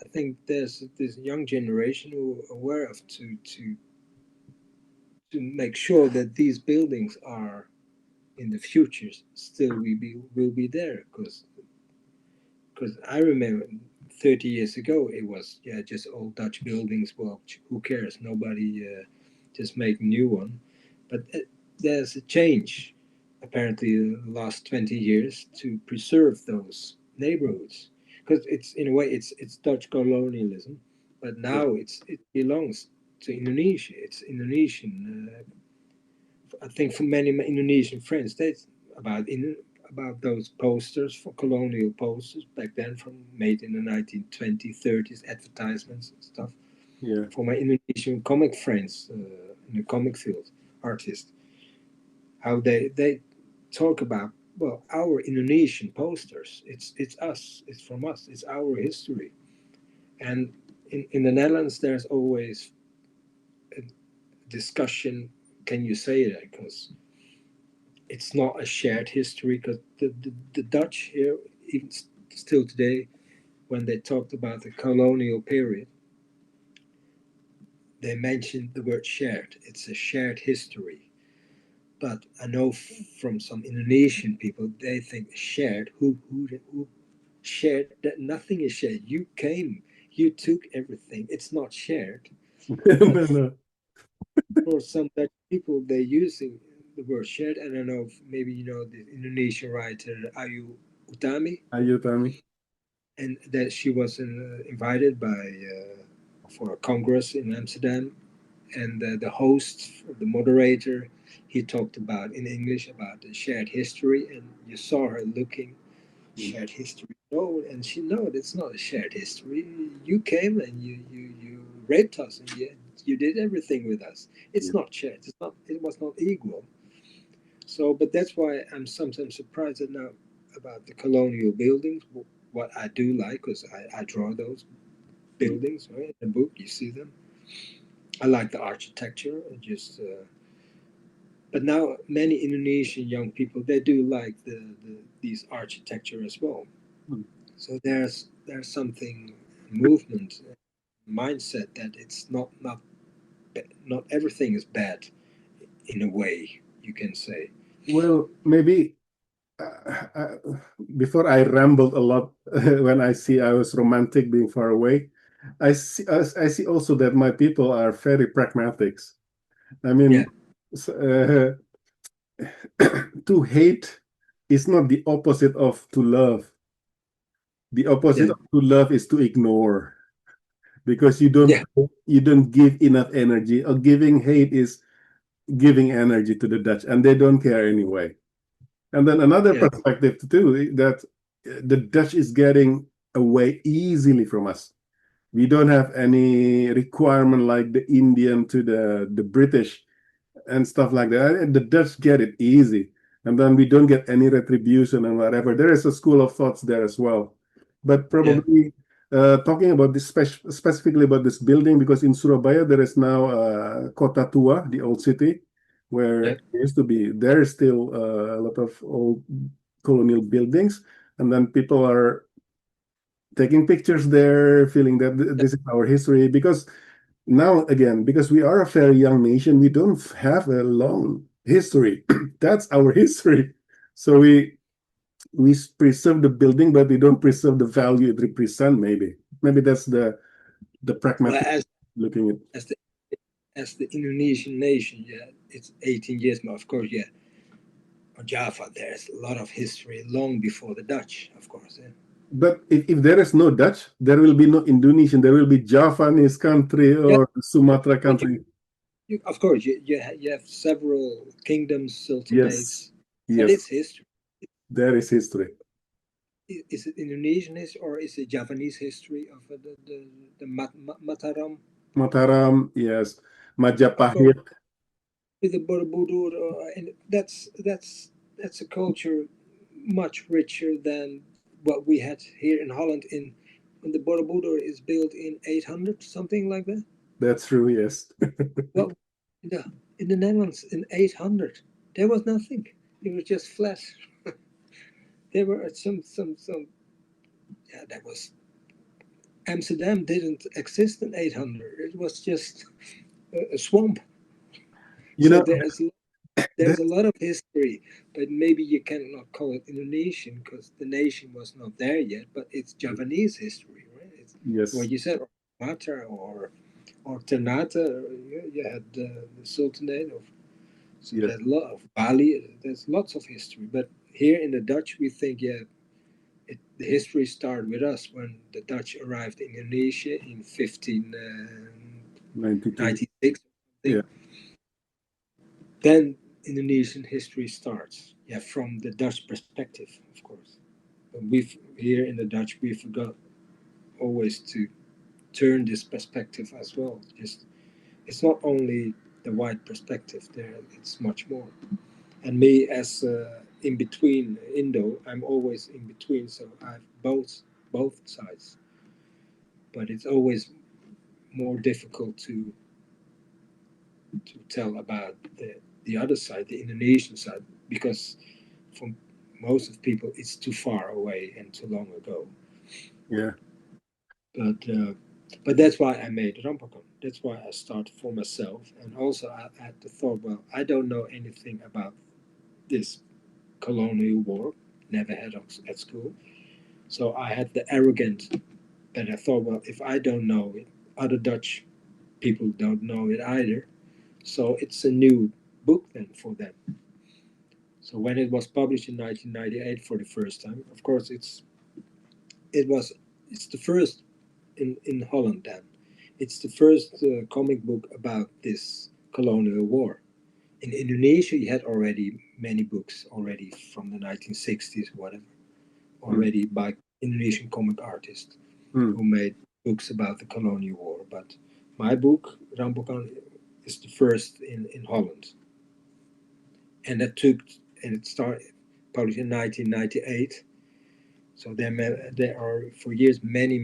I think there's this young generation who are aware of to make sure that these buildings are in the future still will be there because I remember 30 years ago it was yeah just old Dutch buildings. Well, who cares? Nobody just make new one. But there's a change apparently in the last 20 years to preserve those neighborhoods because it's in a way it's Dutch colonialism, but yeah, now it belongs to Indonesia. It's Indonesian. I think for many Indonesian friends, that's about those posters for colonial posters back then from made in the 1920s, 30s, advertisements and stuff. yeah. For my Indonesian comic friends in the comic field, artists, how they talk about our Indonesian posters. It's us. It's from us. It's our history. And in the Netherlands, there's always a discussion. Can you say that? Because it's not a shared history because the Dutch here, even still today, when they talked about the colonial period, they mentioned the word shared. It's a shared history. But I know from some Indonesian people, they think shared. Who shared? That nothing is shared. You came, you took everything. It's not shared. But No, no. for some Dutch people, they're using the word shared. I don't know if maybe you know the Indonesian writer Ayu Utami, Are you, Tommy? and that she was invited by for a congress in Amsterdam, and the host, the moderator, he talked about in English about the shared history, and you saw her looking. shared history. No, and she no, it's not a shared history. You came and you raped us, and you did everything with us. Yeah. It's not shared. It's not. It was not equal. So, but that's why I'm sometimes surprised that now about the colonial buildings. What I do like, because I draw those buildings, right? In the book, you see them. I like the architecture. Just, but now many Indonesian young people they do like these architecture as well. Mm. So there's something movement mindset that it's not everything is bad in a way you can say. Well, maybe uh, uh, before I rambled a lot when I see I was romantic being far away, I see also that my people are very pragmatics. I Yeah, mean, to hate is not the opposite of to love. The opposite yeah, of to love is to ignore because yeah, you don't give enough energy. Or giving hate is giving energy to the Dutch, and they don't care anyway. And then another yeah, perspective too that the Dutch is getting away easily from us. We don't have any requirement like the Indian to the British and stuff like that. And the Dutch get it easy, and then we don't get any retribution and whatever. There is a school of thoughts there as well, but yeah, probably talking about this specifically about this building because in Surabaya there is now Kota Tua, the old city, where yeah. it used to be. There is still a lot of old colonial buildings, and then people are taking pictures there, feeling that this is our history because now again because we are a very young nation we don't have a long history. That's our history, so we preserve the building but we don't preserve the value it represents. Maybe that's the Well, pragmatic looking at. as the as the Indonesian nation, yeah, it's 18 years, but of course, yeah, on Java, there's a lot of history long before the Dutch, of course. Yeah, But if there is no Dutch there will be no Indonesian, there will be Javanese country yeah, or Sumatra but country. of course, you have several kingdoms, Yes, sultanates, but yes, it's history. there is history. Is it Indonesian history or is it Javanese history of the Mataram? Mataram, yes. Of course, Majapahit. with the Borobudur, and that's a culture much richer than what we had here in Holland. In when the Borobudur is built in 800, something like that. That's true, yes. Well, in the Netherlands in 800, there was nothing. It was just flat. There were some. Yeah, that was Amsterdam didn't exist in 800. It was just a swamp. You So know, there's that, a lot of history, but maybe you cannot call it Indonesian because the nation was not there yet. But it's Javanese history, right? It's yes, what you said, or Mata or Ternate. You had the Sultanate of, so yes, there's a lot of Bali. There's lots of history, but here in the Dutch, we think the history started with us when the Dutch arrived in Indonesia in 92. 1596 or Yeah, something. Then Indonesian history starts. Yeah, from the Dutch perspective, of course. But we've here in the Dutch we forgot always to turn this perspective as well. Just it's not only the white perspective there; it's much more. And me as in between Indo, I'm always in between, so I've both sides. But it's always more difficult to tell about the other side, the Indonesian side, because for most of people it's too far away and too long ago. yeah, But that's why I made Rampokan. That's why I started for myself, and also I had the thought, well, I don't know anything about this colonial war, never had at school. So I had the arrogant that I thought, well, if I don't know it, other Dutch people don't know it either. So it's a new book then for them. So when it was published in 1998 for the first time, of course it was it's the first in Holland then. It's the first comic book about this colonial war. In Indonesia, you had already many books already from the 1960s, whatever, already by Indonesian comic artists mm, who made books about the Colonial War. But my book, Rampokan, is the first in Holland. And it started published in 1998. So there are for years many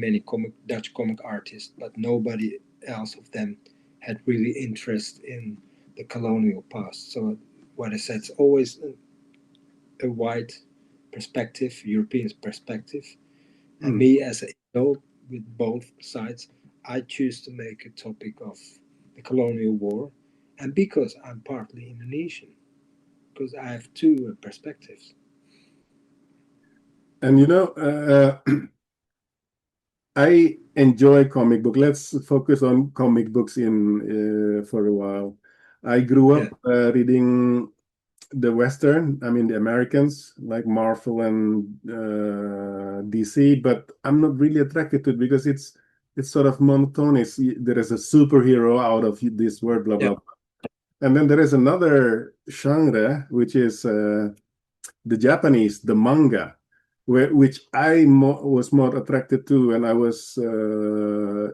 Dutch comic artists, but nobody else of them had really interest in the colonial past. So what I said, it's always a wide perspective, European perspective, and mm. me as an Indo with both sides, I choose to make a topic of the colonial war, and because I'm partly Indonesian, because I have two perspectives. And I enjoy comic book. Let's focus on comic books in for a while. I grew Yeah, up reading the Western, I mean the Americans, like Marvel and DC, but I'm not really attracted to it because it's sort of monotonous. There is a superhero out of this world, blah yeah, blah. And then there is another genre, which is the Japanese, the manga, which I was more attracted to when I was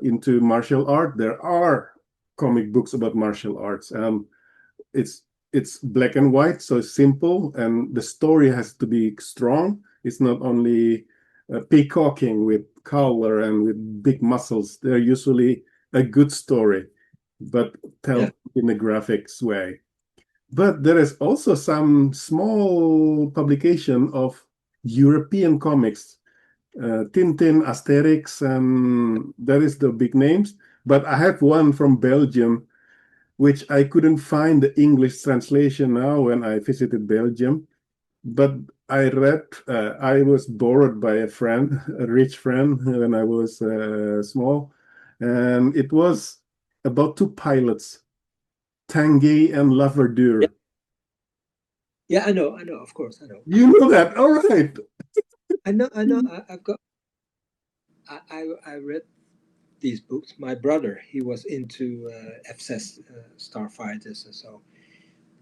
into martial art. There are comic books about martial arts, and it's it's black and white, so simple, and the story has to be strong. It's not only peacocking with color and with big muscles. They're usually a good story, but yeah, told in a graphics way. But there is also some small publication of European comics, Tintin, Asterix, and that is the big names. But I have one from Belgium, which I couldn't find the English translation now when I visited Belgium. But I was borrowed by a friend, a rich friend, when I was small. And it was about two pilots, Tanguy and yeah. Laverdure. Yeah, I know. Of course, I know. You know that. All right. I know. I've got. I read these books. My brother, he was into FSS starfighters, and so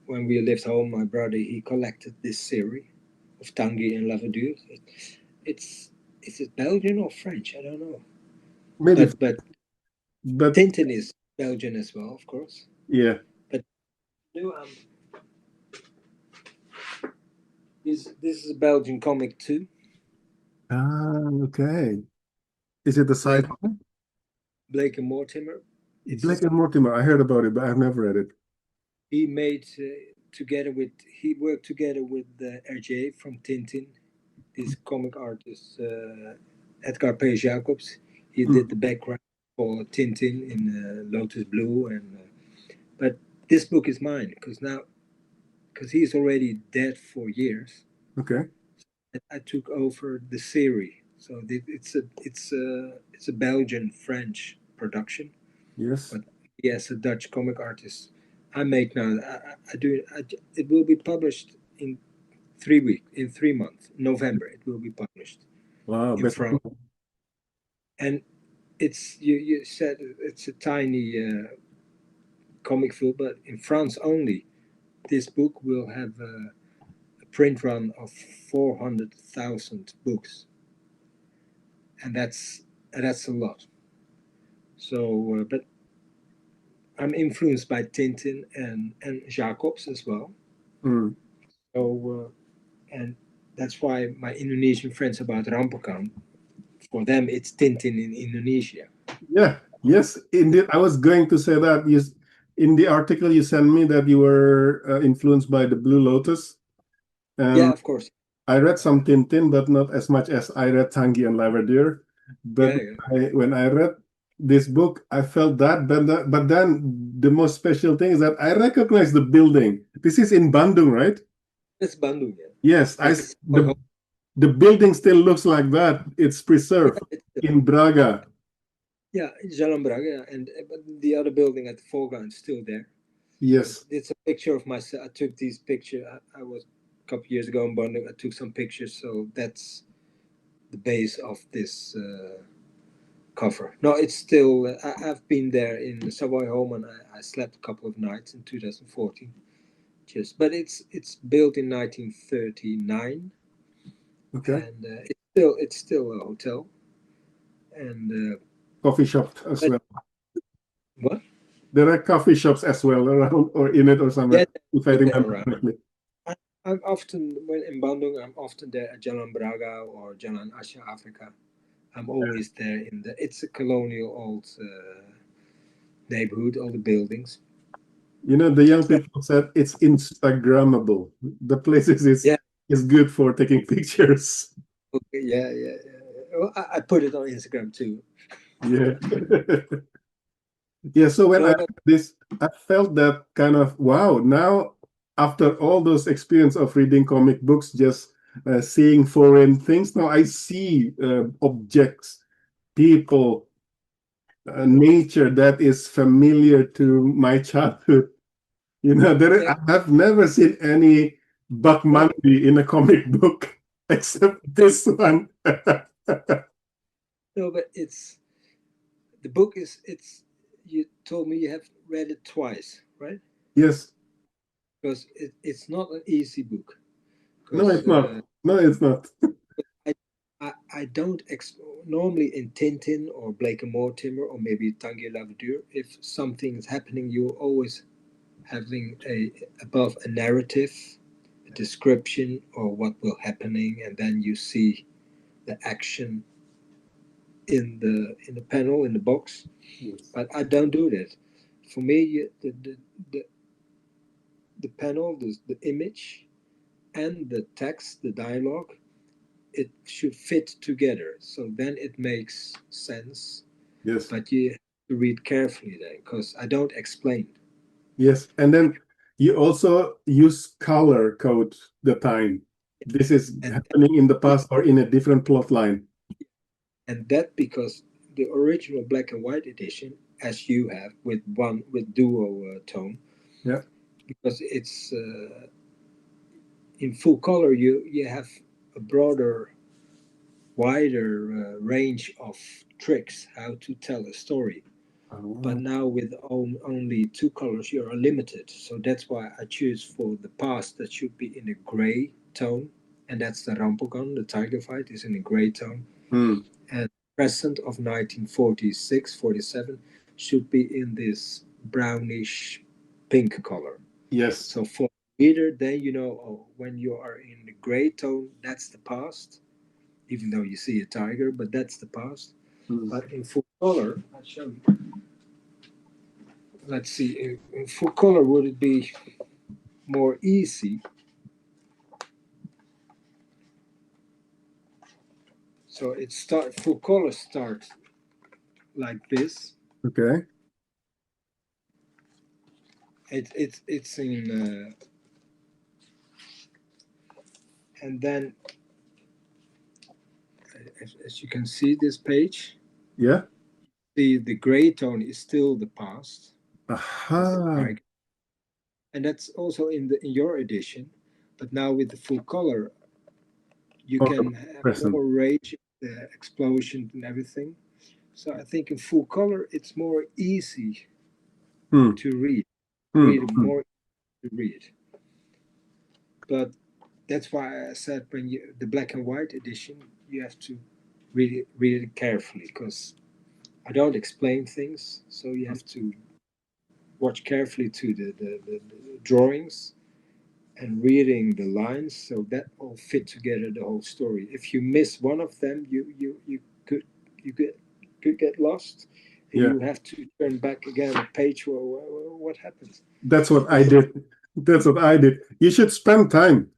when we left home, my brother he collected this series of Tanguy and Laverdure. It's is it Belgian or French? I don't know. Maybe, But but Tintin is Belgian as well, of course. yeah. But no, this is a Belgian comic too. Ah, okay. Is it the Blake sci-fi? Blake and Mortimer. It's Black and Mortimer. I heard about it, but I've never read it. he made together with he worked together with RJ from Tintin, this comic artist Edgar P. Jacobs. He Mm, did the background for Tintin in Lotus Blue, and but this book is mine because he's already dead for years. okay. I took over the series, so it's a Belgian French production, Yes. but he has a Dutch comic artist. I make now. I do. It will be published in 3 weeks, in 3 months. November, it will be published Wow. in Best. France, and it's you said it's a tiny comic film, but in France only, this book will have a print run of 400,000 books, and that's a lot. So, but I'm influenced by Tintin and Jacobs as well. Mm, So, and that's why my Indonesian friends about Rampokan, for them it's Tintin in Indonesia. yeah. Yes. Indeed. I was going to say that. Yes. In the article you sent me that you were influenced by the Blue Lotus, Yeah, and of course. I read some Tintin, but not as much as I read Tanguy and Laverdure. But Yeah, yeah. when I read this book, I felt that. But then the most special thing is that I recognize the building. This is in Bandung, right? That's Bandung. Yeah, Yes, that's the the building still looks like that. It's yeah, preserved in Braga. yeah, Jalan Braga, yeah. And but the other building at the foreground is still there. But Yes. it's a picture of myself. I took these pictures. I was a couple years ago in Bandung. I took some pictures, so that's the base of this cover. No, it's still. I've been there in Savoy Home, and I slept a couple of nights in 2014. Just, but it's built in 1939, Okay. and it's still a hotel, and Coffee shop as but well. what? There are coffee shops as well around or in it or Yeah, somewhere, if I they're remember around. correctly. I, I'm often when in Bandung. I'm often there at Jalan Braga or Jalan Asia Africa. I'm always there in the. It's a colonial old neighborhood, all the buildings. You know, the young So people said it's Instagrammable. The places yeah, is good for taking pictures. okay, yeah. Well, I put it on Instagram too. Yeah. Yeah, so when I No, but read this, I felt that kind of wow. Now, after all those experience of reading comic books, just seeing foreign things, now I see objects, people, nature that is familiar to my childhood. You know, yeah, I have never seen any Buck no, Mandy in a comic book except this one. no, but it's the book is it's. You told me you have read it twice, right? Yes. Because it's not an easy book. No, Because it's not. No, it's not. I, I don't normally in Tintin or Blake and Mortimer or maybe Tanguy Laverdure, if something is happening, you're always having a above a narrative, a description or what will happening, and then you see the action in the panel in the box. Yes. But I don't do that. For me, the, the panel, the image, and the text, the dialogue, it should fit together. So then it makes sense. Yes. But you have to read carefully then, because I don't explain. Yes. And then you also use color code the time. This is And happening in the past or in a different plot line. that because the original black and white edition, as you have with duo tone, Yeah. because it's in full color, you have a broader, wider range of tricks how to tell a story. But Oh, now with only two colors, you are limited. So that's why I choose for the past that should be in a gray tone, and that's the Rampokan. The tiger fight is in a gray tone, hmm. and present of 1946, 47 should be in this brownish pink color. Yes. So for reader, then you know, oh, when you are in the gray tone, that's the past, even though you see a tiger, but that's the past. Hmm. But in full color, I'll show you. Let's see, in full color, would it be more easy? So it start full color starts like this. Okay. It's in and then as you can see this page, Yeah. the gray tone is still the past. It's the Aha. tiger, and that's also in your edition. But now with the full color, you Oh, can have present. more rage, the explosion and everything. So I think in full color, it's more easy Hmm. to read, Hmm. Hmm. more to read. But that's why I said when you the black and white edition, you have to read it carefully because I don't explain things, so you have to watch carefully to the drawings and reading the lines so that all fit together the whole story. If you miss one of them, you could you could get lost, and Yeah. you have to turn back again a page. Well, what happened? That's what I Because did. That's what I did. You should spend time.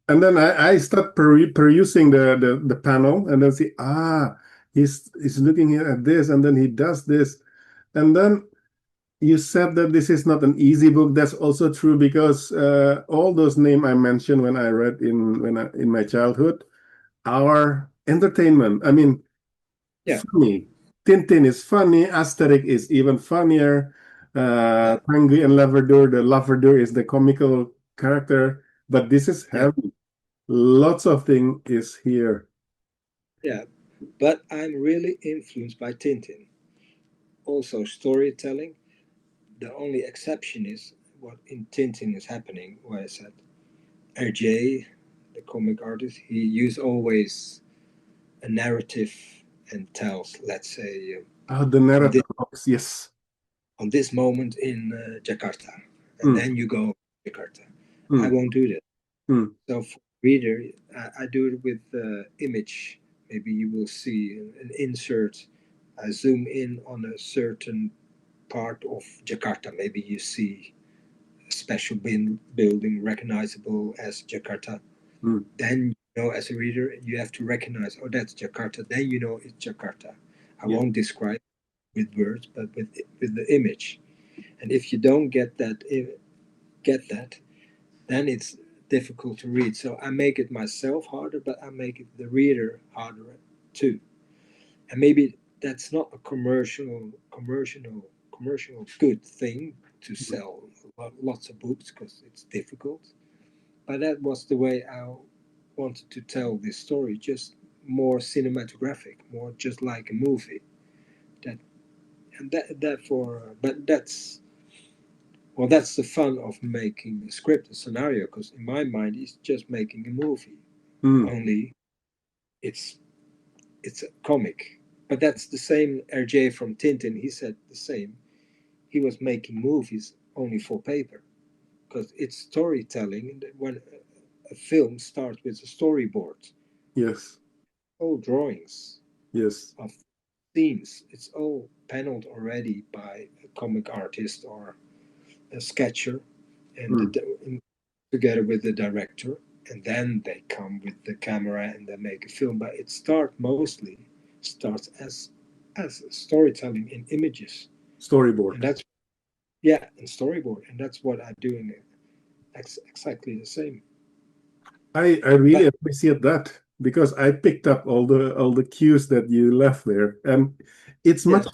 And then I start perusing the panel and then see, he's looking here at this and then he does this. And then you said that this is not an easy book. That's also true because all those names I mentioned when I read in my childhood are entertainment. I mean, yeah, funny. Tintin is funny. Asterix is even funnier. yeah, Tanguy and Laverdure, the Laverdure is the comical character, but this is yeah, heavy. Lots of thing is here. yeah. But I'm really influenced by Tintin. Also, storytelling. The only exception is what in Tintin is happening, where I said RJ, the comic artist, he used always a narrative and tells, let's say, The on narrative this box, yes. moment in Jakarta, and Mm, then you go to Jakarta. I mm, won't do that. mm, So for reader, I do it with image. Maybe you will see an insert. I zoom in on a certain part of Jakarta. Maybe you see a special building recognizable as Jakarta. mm. Then you know, as a reader, you have to recognize, oh, that's Jakarta. Then you know it's Jakarta. I Yeah. won't describe with words, but with the image. And if you don't get that, then it's difficult to read. So I make it myself harder, but I make it the reader harder too. And maybe that's not a commercial good thing to sell lots of books because it's difficult. But that was the way I wanted to tell this story, just more cinematographic, more just like a movie. That and that therefore, but that's well, that's the fun of making a script, a scenario, because in my mind, it's just making a movie. Mm. Only it's it's a comic. But that's the same. RJ from Tintin, he said the same. He was making movies only for paper because it's storytelling. And when a film starts with a storyboard, Yes. all drawings Yes. of scenes, it's all paneled already by a comic artist or a sketcher, and Mm. together with the director, and then they come with the camera and they make a film. But it starts as storytelling in images, and Storyboard. that's yeah, and storyboard, and that's what I'm doing. Exactly the same. I really But appreciate that because I picked up all the cues that you left there, and it's yeah, much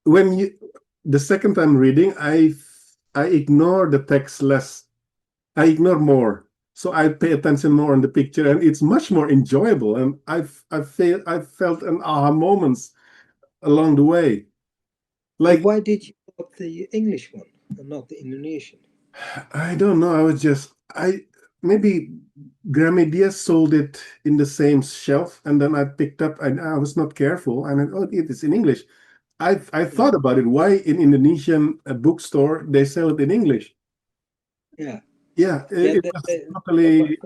when you the second time reading, I ignore the text less. I ignore more, so I pay attention more on the picture, and it's much more enjoyable. And I felt an aha moments along the way. but Like why did you not the English one and not the Indonesian? I don't know. I was just I maybe Gramedia sold it in the same shelf, and then I picked up and I was not careful, and oh, it is in English. I Yeah, thought about it. Why in Indonesian bookstore they sell it in English? yeah, Yeah, yeah. it was totally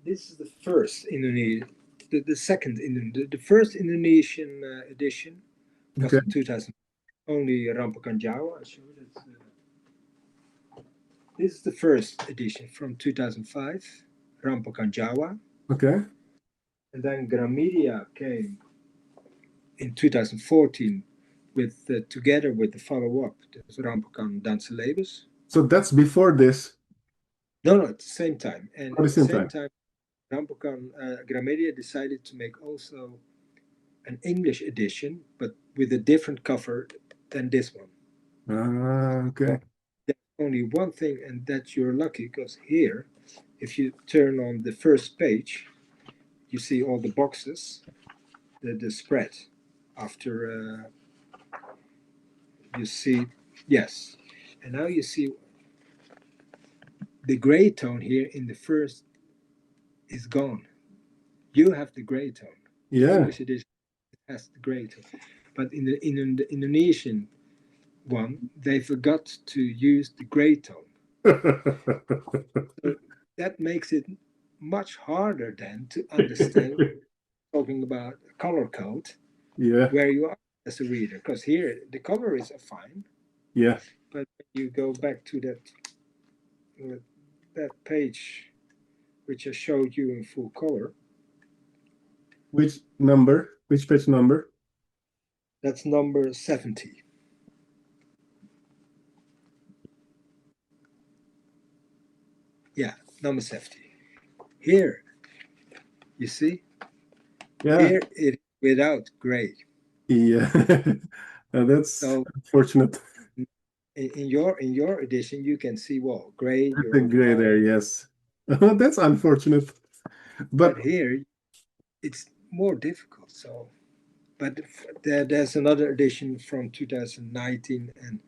This is the first Indonesian, the second the first Indonesian edition was okay. in 2000. Only Rampokan Jawa. I show that. This is the first edition from 2005, Rampokan Jawa, Okay. and then Gramedia came in 2014 with together with the follow-up, that's Rampokan Danselebes. So that's before this No, no, at the same time, and at the at the same same time. time, Rampokan Gramedia decided to make also an English edition, but with a different cover than this one. Okay. There's only one thing, and that you're lucky because here, if you turn on the first page, you see all the boxes, the spread. After you see, yes, and now you see the gray tone here in the first is gone. You have the gray tone. The Yeah. English edition has the gray tone, but in the Indonesian one, they forgot to use the gray tone. So that makes it much harder then to understand talking about a color code Yeah. where you are as a reader. Because here the cover is fine, Yeah. but when you go back to that page which I showed you in full color, Which number? Which page number? that's number 70. Yeah, number 70. Here, you see, Yeah. here it without gray. Yeah. That's So unfortunate. in your edition, you can see well gray. It's You're a gray there, underlining, yes. That's unfortunate. but But here it's more difficult. So, but there's another edition from 2019 and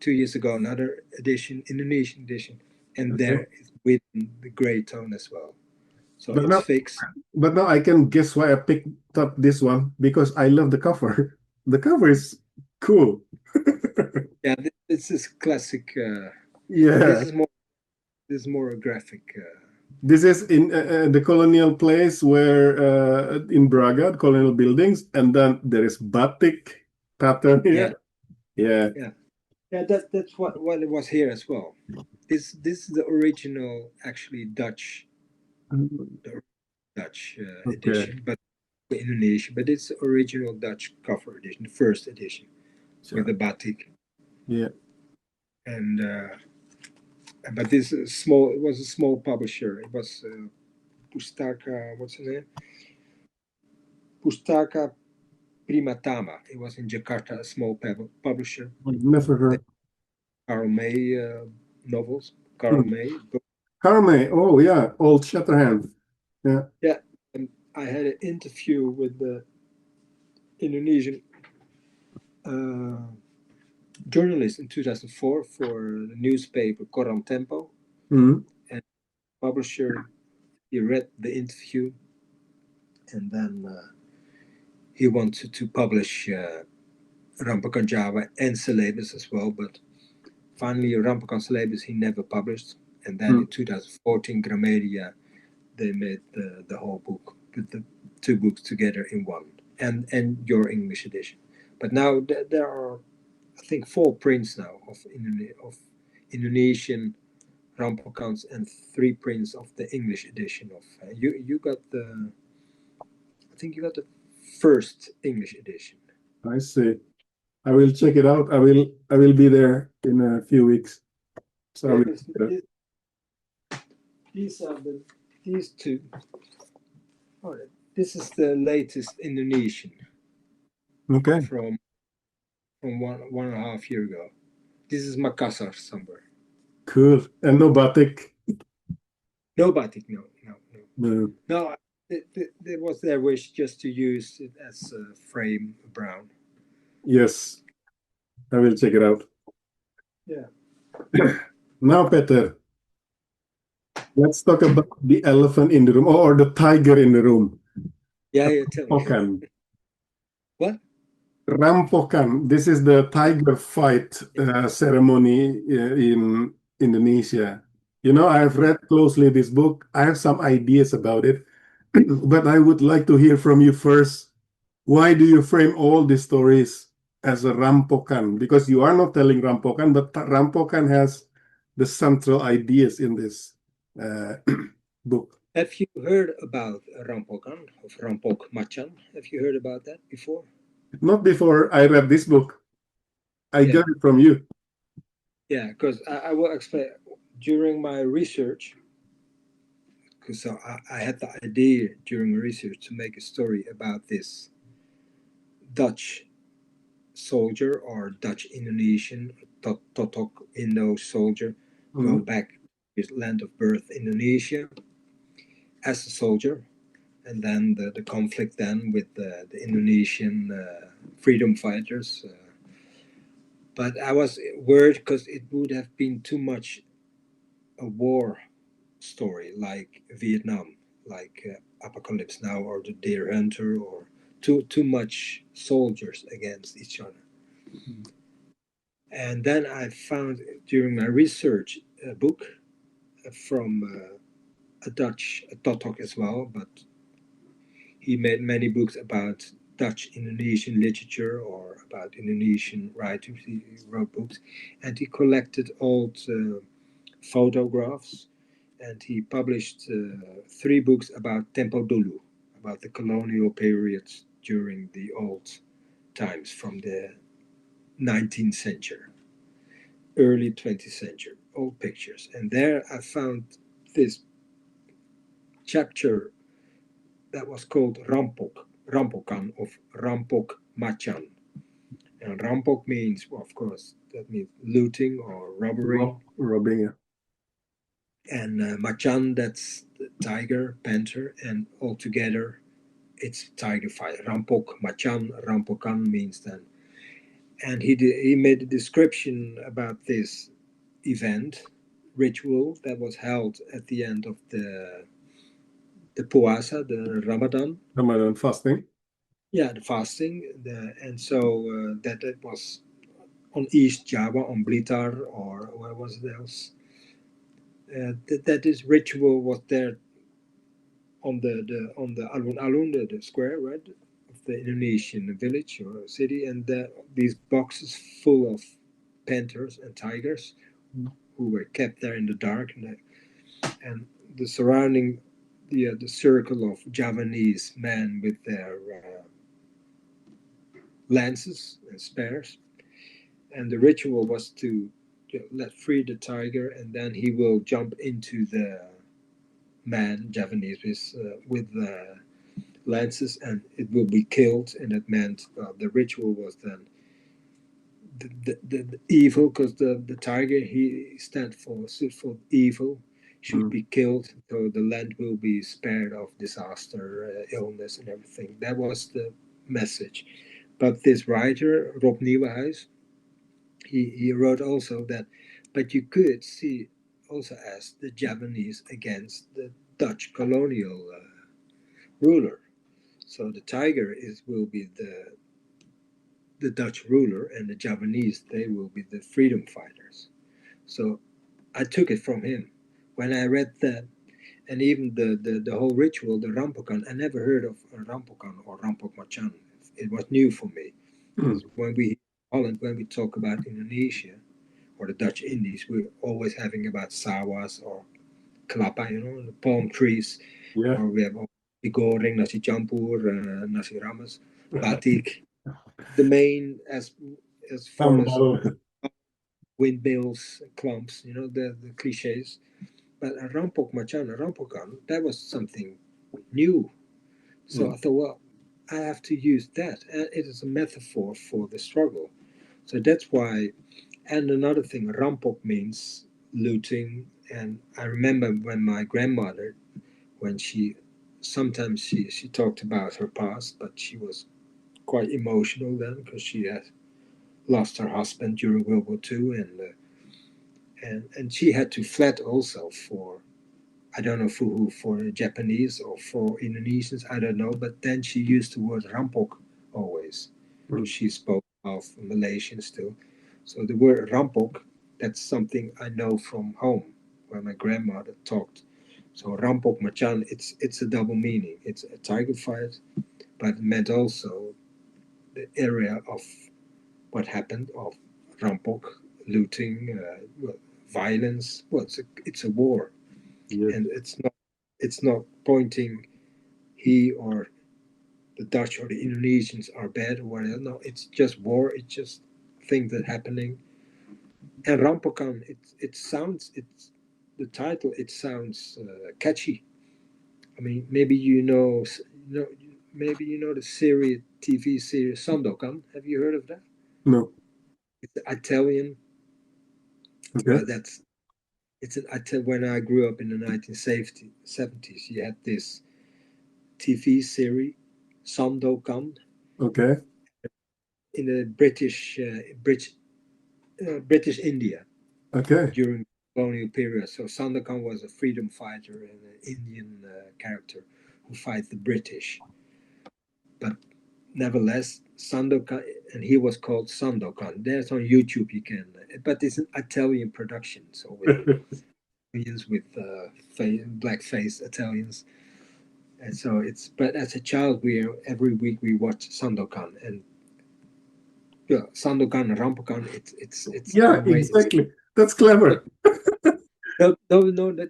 2 years ago, another edition, Indonesian edition, and okay. there is with the gray tone as well. So But it's now, fixed. but now I can guess why I picked up this one because I love the cover. The cover is cool. Yeah, this is classic. Yeah, This is more a graphic. this is in the colonial place where in Braga, colonial buildings, and then there is batik pattern Yeah, here. Yeah. yeah, yeah. That's what it was here as well. This is the original, actually the Dutch Okay. edition, but Indonesia. But it's the original Dutch cover edition, the first edition with Sure. the batik. Yeah. And but this is small. It was a small publisher. It was Pustaka. What's the name? Pustaka Primatama. It was in Jakarta, a small publisher. Never They, heard. Karl May novels. Karl May. Carme. Oh yeah, Old Shatterhand. Yeah. Yeah, and I had an interview with the Indonesian uh, journalist in 2004 for the newspaper Koran Tempo, Mhm. and publisher. He read the interview, and then he wanted to publish Rampokan Java and syllabus as well, but finally Rampokan syllabus he never published. And then in 2014, Gramedia, they made the whole book, put the two books together in one, and your English edition. But now there are, I think, 4 prints now of Indonesian Rampokans and 3 prints of the English edition of. You got the, I think you got the first English edition. I see. I will check it out. I will be there in a few weeks. So I Yeah, will because check it out. these are these two. Oh, this is the latest Indonesian Okay. from 1.5 year ago. This is Makassar somewhere. Cool. And no batik. No batik, no, no, no, No. no. It was their wish just to use it as a frame brown. Yes, I will check it out. Yeah, Now, Peter, let's talk about the elephant in the room or the tiger in the room. yeah, yeah. Tell me Rampokan. what? Rampokan. This is the tiger fight ceremony in Indonesia. You know, I've read closely this book. I have some ideas about it, but I would like to hear from you first. Why do you frame all these stories as a Rampokan? Because you are not telling Rampokan, but Rampokan has the central ideas in this uh, book. Have you heard about Rampokan of Rampok Macan? Have you heard about that before? Not before I read this book. I Yeah, got it from you. yeah. Because I will explain during my research. Because I had the idea during research to make a story about this Dutch soldier or Dutch Indonesian Totok Indo soldier go Mhm. back to his land of birth, Indonesia, as a soldier, and then the conflict then with the Indonesian freedom fighters. But I was worried because it would have been too much a war story like Vietnam, like Apocalypse Now or The Deer Hunter, or too much soldiers against each other. And then I found during my research a book from a Dutch a Totok as well, but he made many books about Dutch Indonesian literature or about Indonesian writers. He wrote books, and he collected old photographs, and he published 3 books about Tempo Dulu, about the colonial periods during the old times from the 19th century, early 20th century, old pictures. And there I found this chapter that was called Rampokan of Rampok Macan. And Rampok means, well, of course, that means looting or robbery. Robbing you. And Macan, that's the tiger, panther, and altogether it's tiger fight. Rampok Macan, Rampokan means then. And he made a description about this event, ritual that was held at the end of the puasa, the Ramadan. Ramadan fasting. Yeah, the fasting. And so that was on East Java, on Blitar, or where was it else? That this ritual was there on the alun-alun, the square, right, of the Indonesian village or city, and these boxes full of panthers and tigers who were kept there in the dark, and the surrounding the circle of Javanese men with their lances and spears, and the ritual was to let free the tiger, and then he will jump into the man Javanese with lances, and it will be killed. And it meant the ritual was then the evil, because the tiger he stands for evil, should be killed, so the land will be spared of disaster, illness, and everything. That was the message. But this writer, Rob Nieuwenhuis, he wrote also that, but you could see also as the Japanese against the Dutch colonial ruler. So the tiger will be the Dutch ruler, and the Japanese, they will be the freedom fighters. So I took it from him. When I read that, and even the whole ritual, the Rampokan, I never heard of Rampokan or Rampok Macan. It was new for me. Mm. Because when we talk about Indonesia or the Dutch Indies, we're always having about sawas or kelapa, the palm trees, Yeah. or we have goreng, nasi campur, nasi rames, batik. The main, as far as Sambal. windmills, clumps, the cliches. But a rampok macan, a rampokan, that was something new. So I Mm. thought, well, I have to use that. And it is a metaphor for the struggle. So that's why. And another thing, rampok means looting. And I remember when my grandmother, when sometimes she talked about her past, but she was quite emotional then because she had lost her husband during World War II, and she had to fled also for, I don't know for who, for the Japanese or for Indonesians, I don't know. But then she used the word rampok always, because Mm. she spoke of Malaysian still. So the word rampok, that's something I know from home, where my grandmother talked. So rampok macan, it's a double meaning. It's a tiger fight, but it meant also the area of what happened of rampok, looting, violence. Well, it's a war, Yes. and it's not pointing he or the Dutch or the Indonesians are bad or whatever. No, it's just war. It's just things that happening. And Rampokan, it sounds, the title, it sounds catchy. I mean, maybe you know the TV series Sandokan. Have you heard of that? No. It's Italian. Okay. Well, when I grew up in the 1970s, you had this TV series Sandokan Okay. in the British India Okay. during colonial period. So Sandokan was a freedom fighter and an Indian character who fight the British. But nevertheless, Sandokan, and he was called Sandokan. There's on YouTube you can, but it's an Italian production, so with Italians with black face Italians. And so but as a child, every week we watch Sandokan, and yeah, Sandokan and Rampokan. It's in Yeah, a way it's exactly. That's clever. no,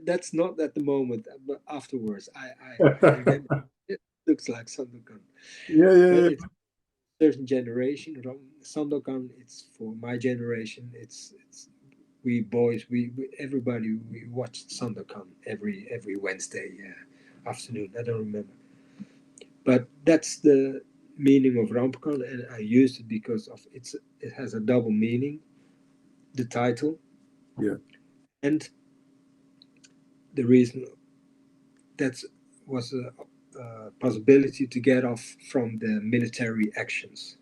that's not at the moment, but afterwards I remember it looks like Sandokan, Yeah, yeah, but yeah. it's a certain generation. Sandokan, it's for my generation. It's we boys, we everybody, we watched Sandokan every Wednesday afternoon. I don't remember, but that's the meaning of Rampokan, and I used it because of it has a double meaning, the title, Yeah. and the reason that was a possibility to get off from the military actions,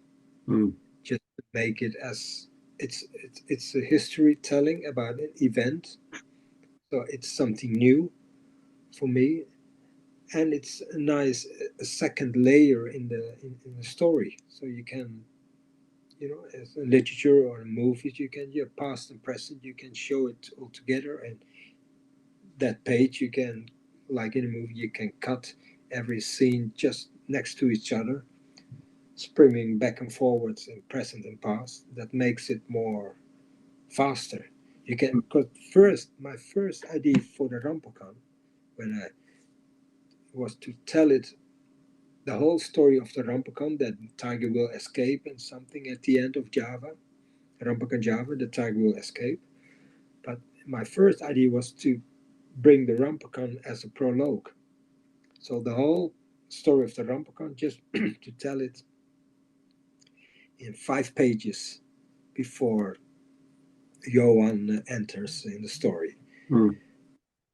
Mm. just to make it as it's a history telling about an event, so it's something new for me, and it's a nice a second layer in the story. So you can, you know, as a literature or a movies, you can, your past and present, you can show it all together, and that page you can, like in a movie, you can cut every scene just next to each other, springing back and forwards in present and past. That makes it more faster. You can, because first, my first idea for the Rampokan, when I was to tell it the whole story of the Rampokan, that tiger will escape and something at the end of Java, Rampokan Java, the tiger will escape. But my first idea was to bring the Rampokan as a prologue. So the whole story of the Rampokan, just to tell it in 5 pages before Johan enters in the story. Mm.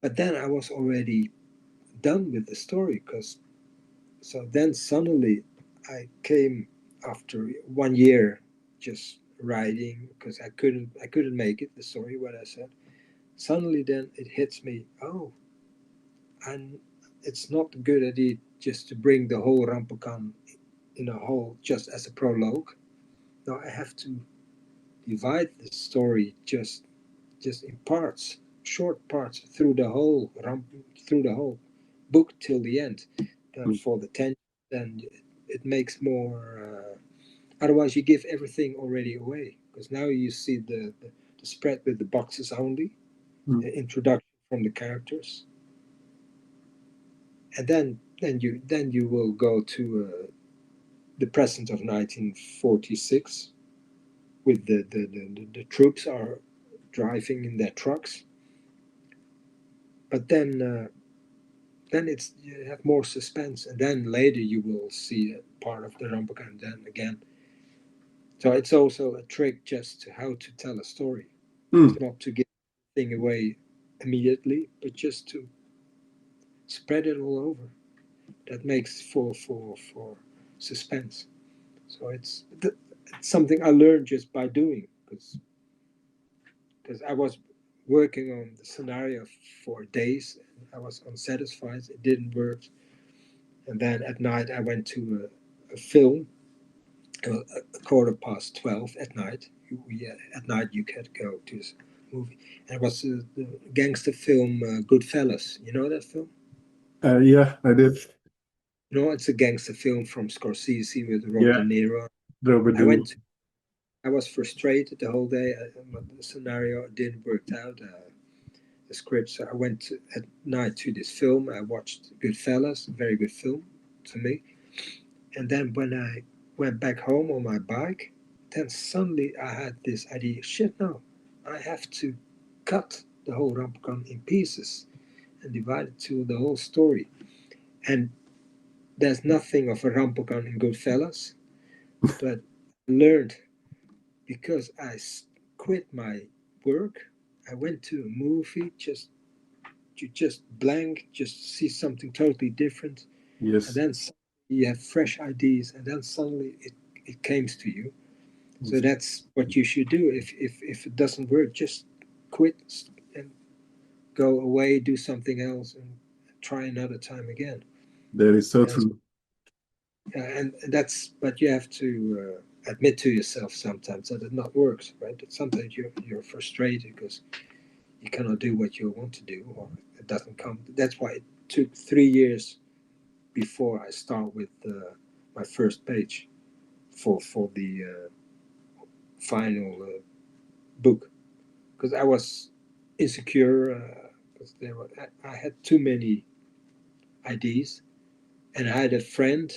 But then I was already done with the story, because so then suddenly I came after 1 year just writing, because I couldn't make it the story what I said. Suddenly then it hits me, oh, and it's not a good idea just to bring the whole Rampokan in a whole just as a prologue. No, I have to divide the story just in parts, short parts through the whole through the whole book till the end. Then Mm. for the tension, then it makes more. Otherwise, you give everything already away, because now you see the spread with the boxes only, Mm. the introduction from the characters, and then you will go to the present of 1946, with the troops are driving in their trucks, but then it's, you have more suspense, and then later you will see a part of the Rampokan then again. So it's also a trick just to how to tell a story. It's Mm. not to give the thing away immediately, but just to spread it all over. That makes for suspense. So it's something I learned just by doing, because I was working on the scenario for days. And I was unsatisfied. It didn't work, and then at night I went to a film, a 12:15 at night. At night you could go to this movie, and it was the gangster film Goodfellas. You know that film? Yeah, I did. No, it's a gangster film from Scorsese with Robert Yeah, De Niro. Robert I De Niro. went. I was frustrated the whole day. The scenario didn't work out. The script. So I went at night to this film. I watched Goodfellas, a very good film to me. And then when I went back home on my bike, then suddenly I had this idea, shit, no, I have to cut the whole Rampokan in pieces and divide it to the whole story. And there's nothing of a Rampokan in Goodfellas, but I learned, because I quit my work. I went to a movie just to just blank, just see something totally different, and Yes. then you have fresh ideas, and then suddenly it comes to you. So that's what you should do. If it doesn't work, just quit and go away, do something else, and try another time again. That is so Yes, true. and that's, but you have to admit to yourself sometimes that it not works, right? That sometimes you're frustrated because you cannot do what you want to do, or it doesn't come. That's why it took 3 years before I start with my first page for the final book, because I was insecure, because I had too many ideas, and I had a friend,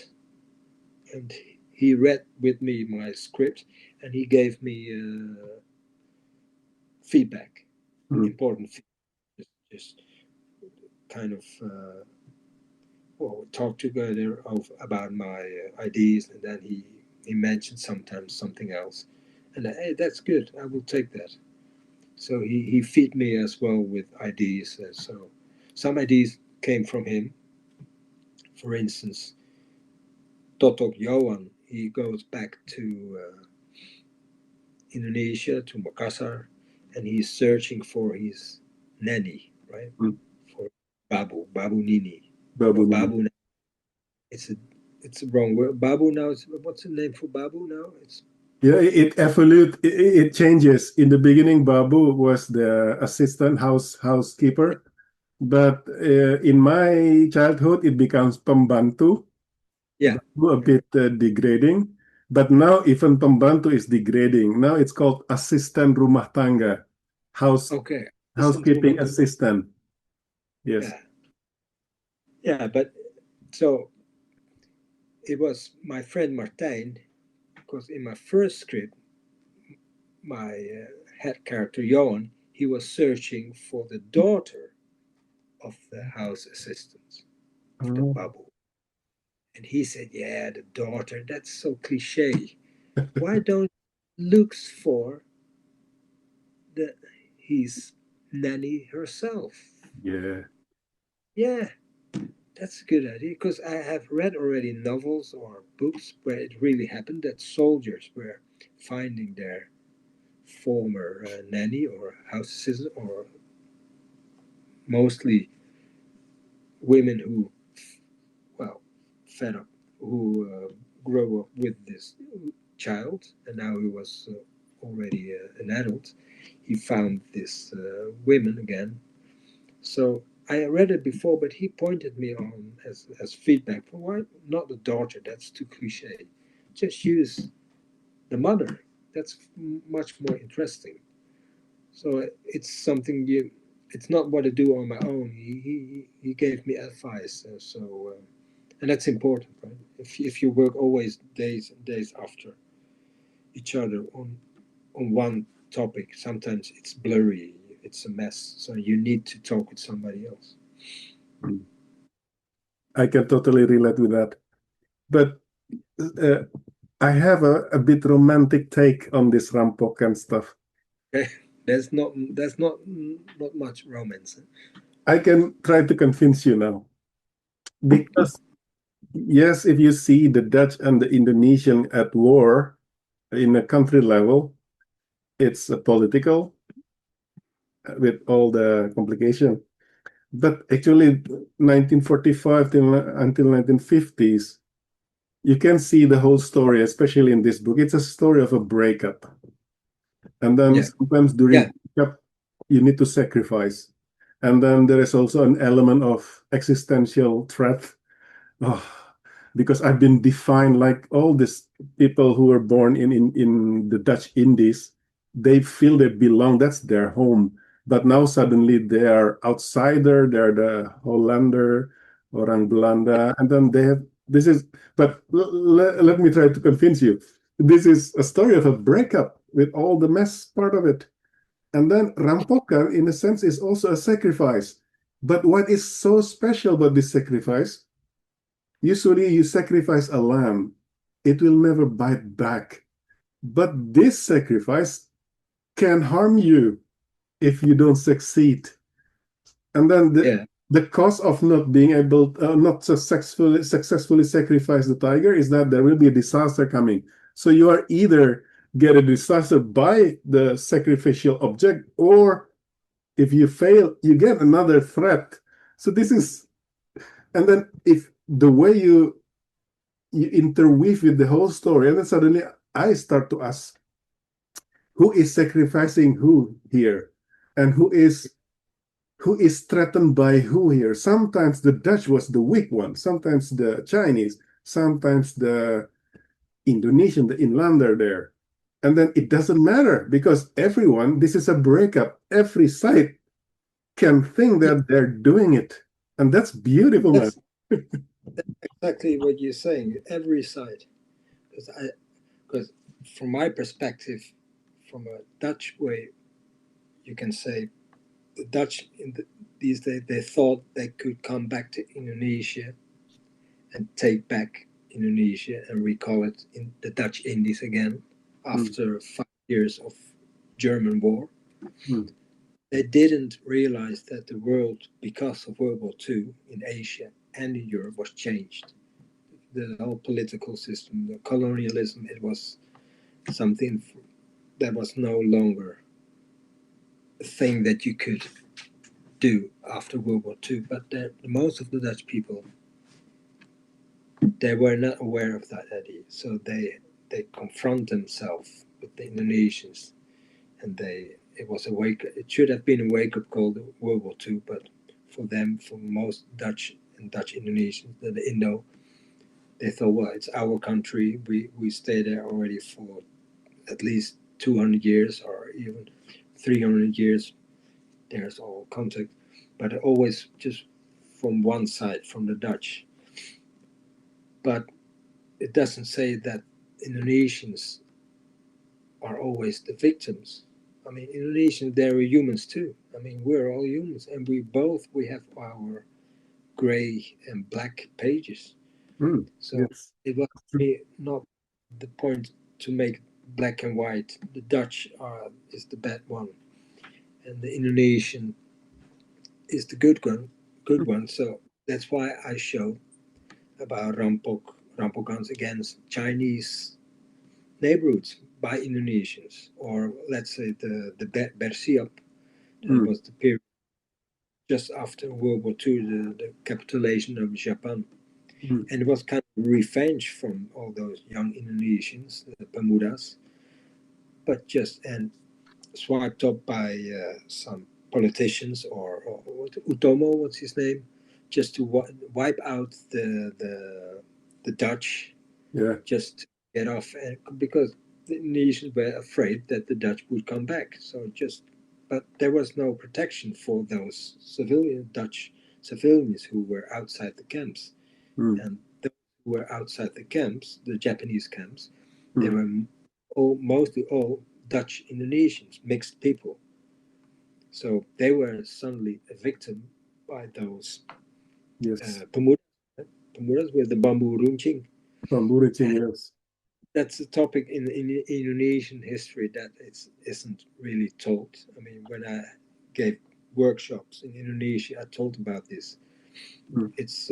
and he read with me my script, and he gave me feedback, Mm. important feedback, just kind of well, we talked together about my ideas, and then he mentioned sometimes something else, and hey, that's good. I will take that. So he feed me as well with ideas. So some ideas came from him. For instance, Totok Johan, he goes back to Indonesia, to Makassar, and he's searching for his nanny, right? Mm. For Babu Nini. or Babu. Babu. It's a wrong word. Babu now. What's the name for Babu now? It's Yeah, it evolved. It changes. In the beginning, Babu was the assistant housekeeper, but in my childhood, it becomes pembantu. yeah. Babu a bit degrading, but now even pembantu is degrading. Now it's called assistant rumah tangga, house Okay. Assistant housekeeping Rumah. assistant. Yes. Yeah. Yeah. But so it was my friend Martijn, because in my first script, my head character Johan, he was searching for the daughter of the house assistant of the Oh. Babu. And he said, yeah, the daughter, that's so cliche. Why don't looks for the his nanny herself? Yeah. Yeah, that's a good idea, because I have read already novels or books where it really happened that soldiers were finding their former nanny or house assistant, or mostly women who, well, fed up, who grew up with this child, and now he was already an adult. He found this women again. So I read it before, but he pointed me on as feedback for why not the daughter? That's too cliche. Just use the mother. That's much more interesting. So it's something you. It's not what I do on my own. He gave me advice. And that's important, right? If you work always days and days after each other on one topic, sometimes it's blurry, it's a mess. So you need to talk with somebody else. I can totally relate with that. But uh, I have a bit romantic take on this Rampokan stuff. Okay, there's not much romance. I can try to convince you now. Because, yes, if you see the Dutch and the Indonesian at war in a country level, it's political with all the complication. But actually, 1945 till until 1950s, you can see the whole story, especially in this book. It's a story of a breakup. And then Yeah, sometimes during yeah, breakup, you need to sacrifice. And then there is also an element of existential threat. Oh, because I've been defined like all these people who were born in the Dutch Indies, they feel they belong, that's their home. But now suddenly they are outsider, they're the Hollander, Orang Belanda, and then they have this is, but let me try to convince you. This is a story of a breakup with all the mess part of it. And then Rampokan, in a sense, is also a sacrifice. But what is so special about this sacrifice? Usually, you sacrifice a lamb, it will never bite back. But this sacrifice can harm you if you don't succeed. And then yeah, the cost of not being able, not successfully sacrifice the tiger is that there will be a disaster coming. So you are either get a disaster by the sacrificial object, or if you fail, you get another threat. So this is, and then if the way you interweave with the whole story, and then suddenly I start to ask, who is sacrificing who here, and who is threatened by who here? Sometimes the Dutch was the weak one, sometimes the Chinese, sometimes the Indonesian, the inlander there. And then it doesn't matter because everyone, this is a breakup. Every side can think yeah. that they're doing it. And that's beautiful, man. That's exactly what you're saying. Every side, because from my perspective, from a Dutch way, you can say the Dutch these days they thought they could come back to Indonesia and take back Indonesia and recall it in the Dutch Indies again Mm, after 5 years of German war. mm, They didn't realize that the world, because of World War II in Asia and in Europe, was changed. The whole political system, the colonialism, it was something that was no longer a thing that you could do after World War II. But most of the Dutch people, they were not aware of that idea, so they confront themselves with the Indonesians, and it should have been a wake up call to World War II, but for most Dutch and Dutch Indonesians, the Indo, they thought, well, it's our country. We stay there already for at least 200 years or even 300 years. There's all contact, but always just from one side, from the Dutch. But it doesn't say that Indonesians are always the victims. I mean, Indonesians, they're humans too. I mean, we're all humans, and we have our gray and black pages. So Yes. it was not the point to make black and white. The Dutch is the bad one, and the Indonesian is the good one. Good one. So that's why I show about Rampokans against Chinese neighborhoods by Indonesians, or let's say the Bersiap. That was the period just after World War II, the capitulation of Japan. And it was kind of revenge from all those young Indonesians, the Pemudas, but just and swiped up by some politicians or Utomo, what's his name, just to wipe out the Dutch, just to get off, and because the Indonesians were afraid that the Dutch would come back. But there was no protection for those Dutch civilians who were outside the camps, and those who were outside the camps, the Japanese camps, they were mostly all Dutch Indonesians, mixed people. So they were suddenly a victim by those Pemudas with the bamboo runcing. Yes. That's a topic in Indonesian history that isn't really told. I mean, when I gave workshops in Indonesia, I told about this. It's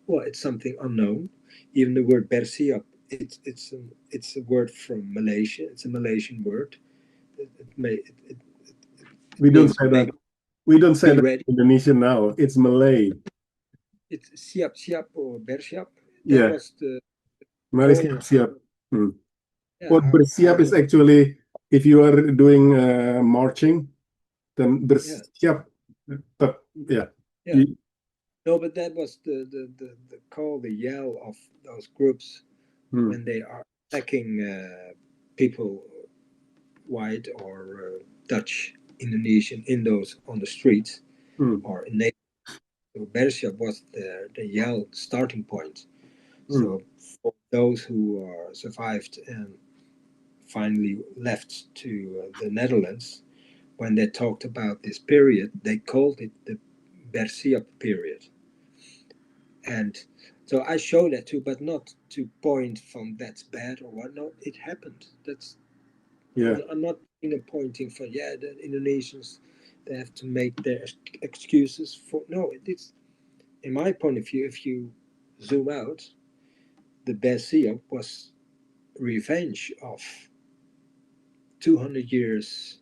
it's something unknown. Even the word bersiap, it's a word from Malaysia. It's a Malaysian word. It We don't means say that. We don't say be that ready. in Indonesian now. It's Malay. It's siap or bersiap. That Yeah. was the Mari call. siap-siap. Yeah, What bersiap is actually if you are doing marching, then bersiap. But yeah. yeah. No, but that was the call, the yell of those groups when they are attacking people, white or Dutch, Indonesian, Indos on the streets or in neighborhoods. So Bershab was the yell starting point. So for those who survived and finally left to the Netherlands, when they talked about this period, they called it the Bersiap period. And so I show that too, but not to point from that's bad or what. No, it happened. I'm not pointing for the Indonesians, they have to make their excuses for. No, it's in my point of view. If you zoom out, the Bersiap was revenge of 200 years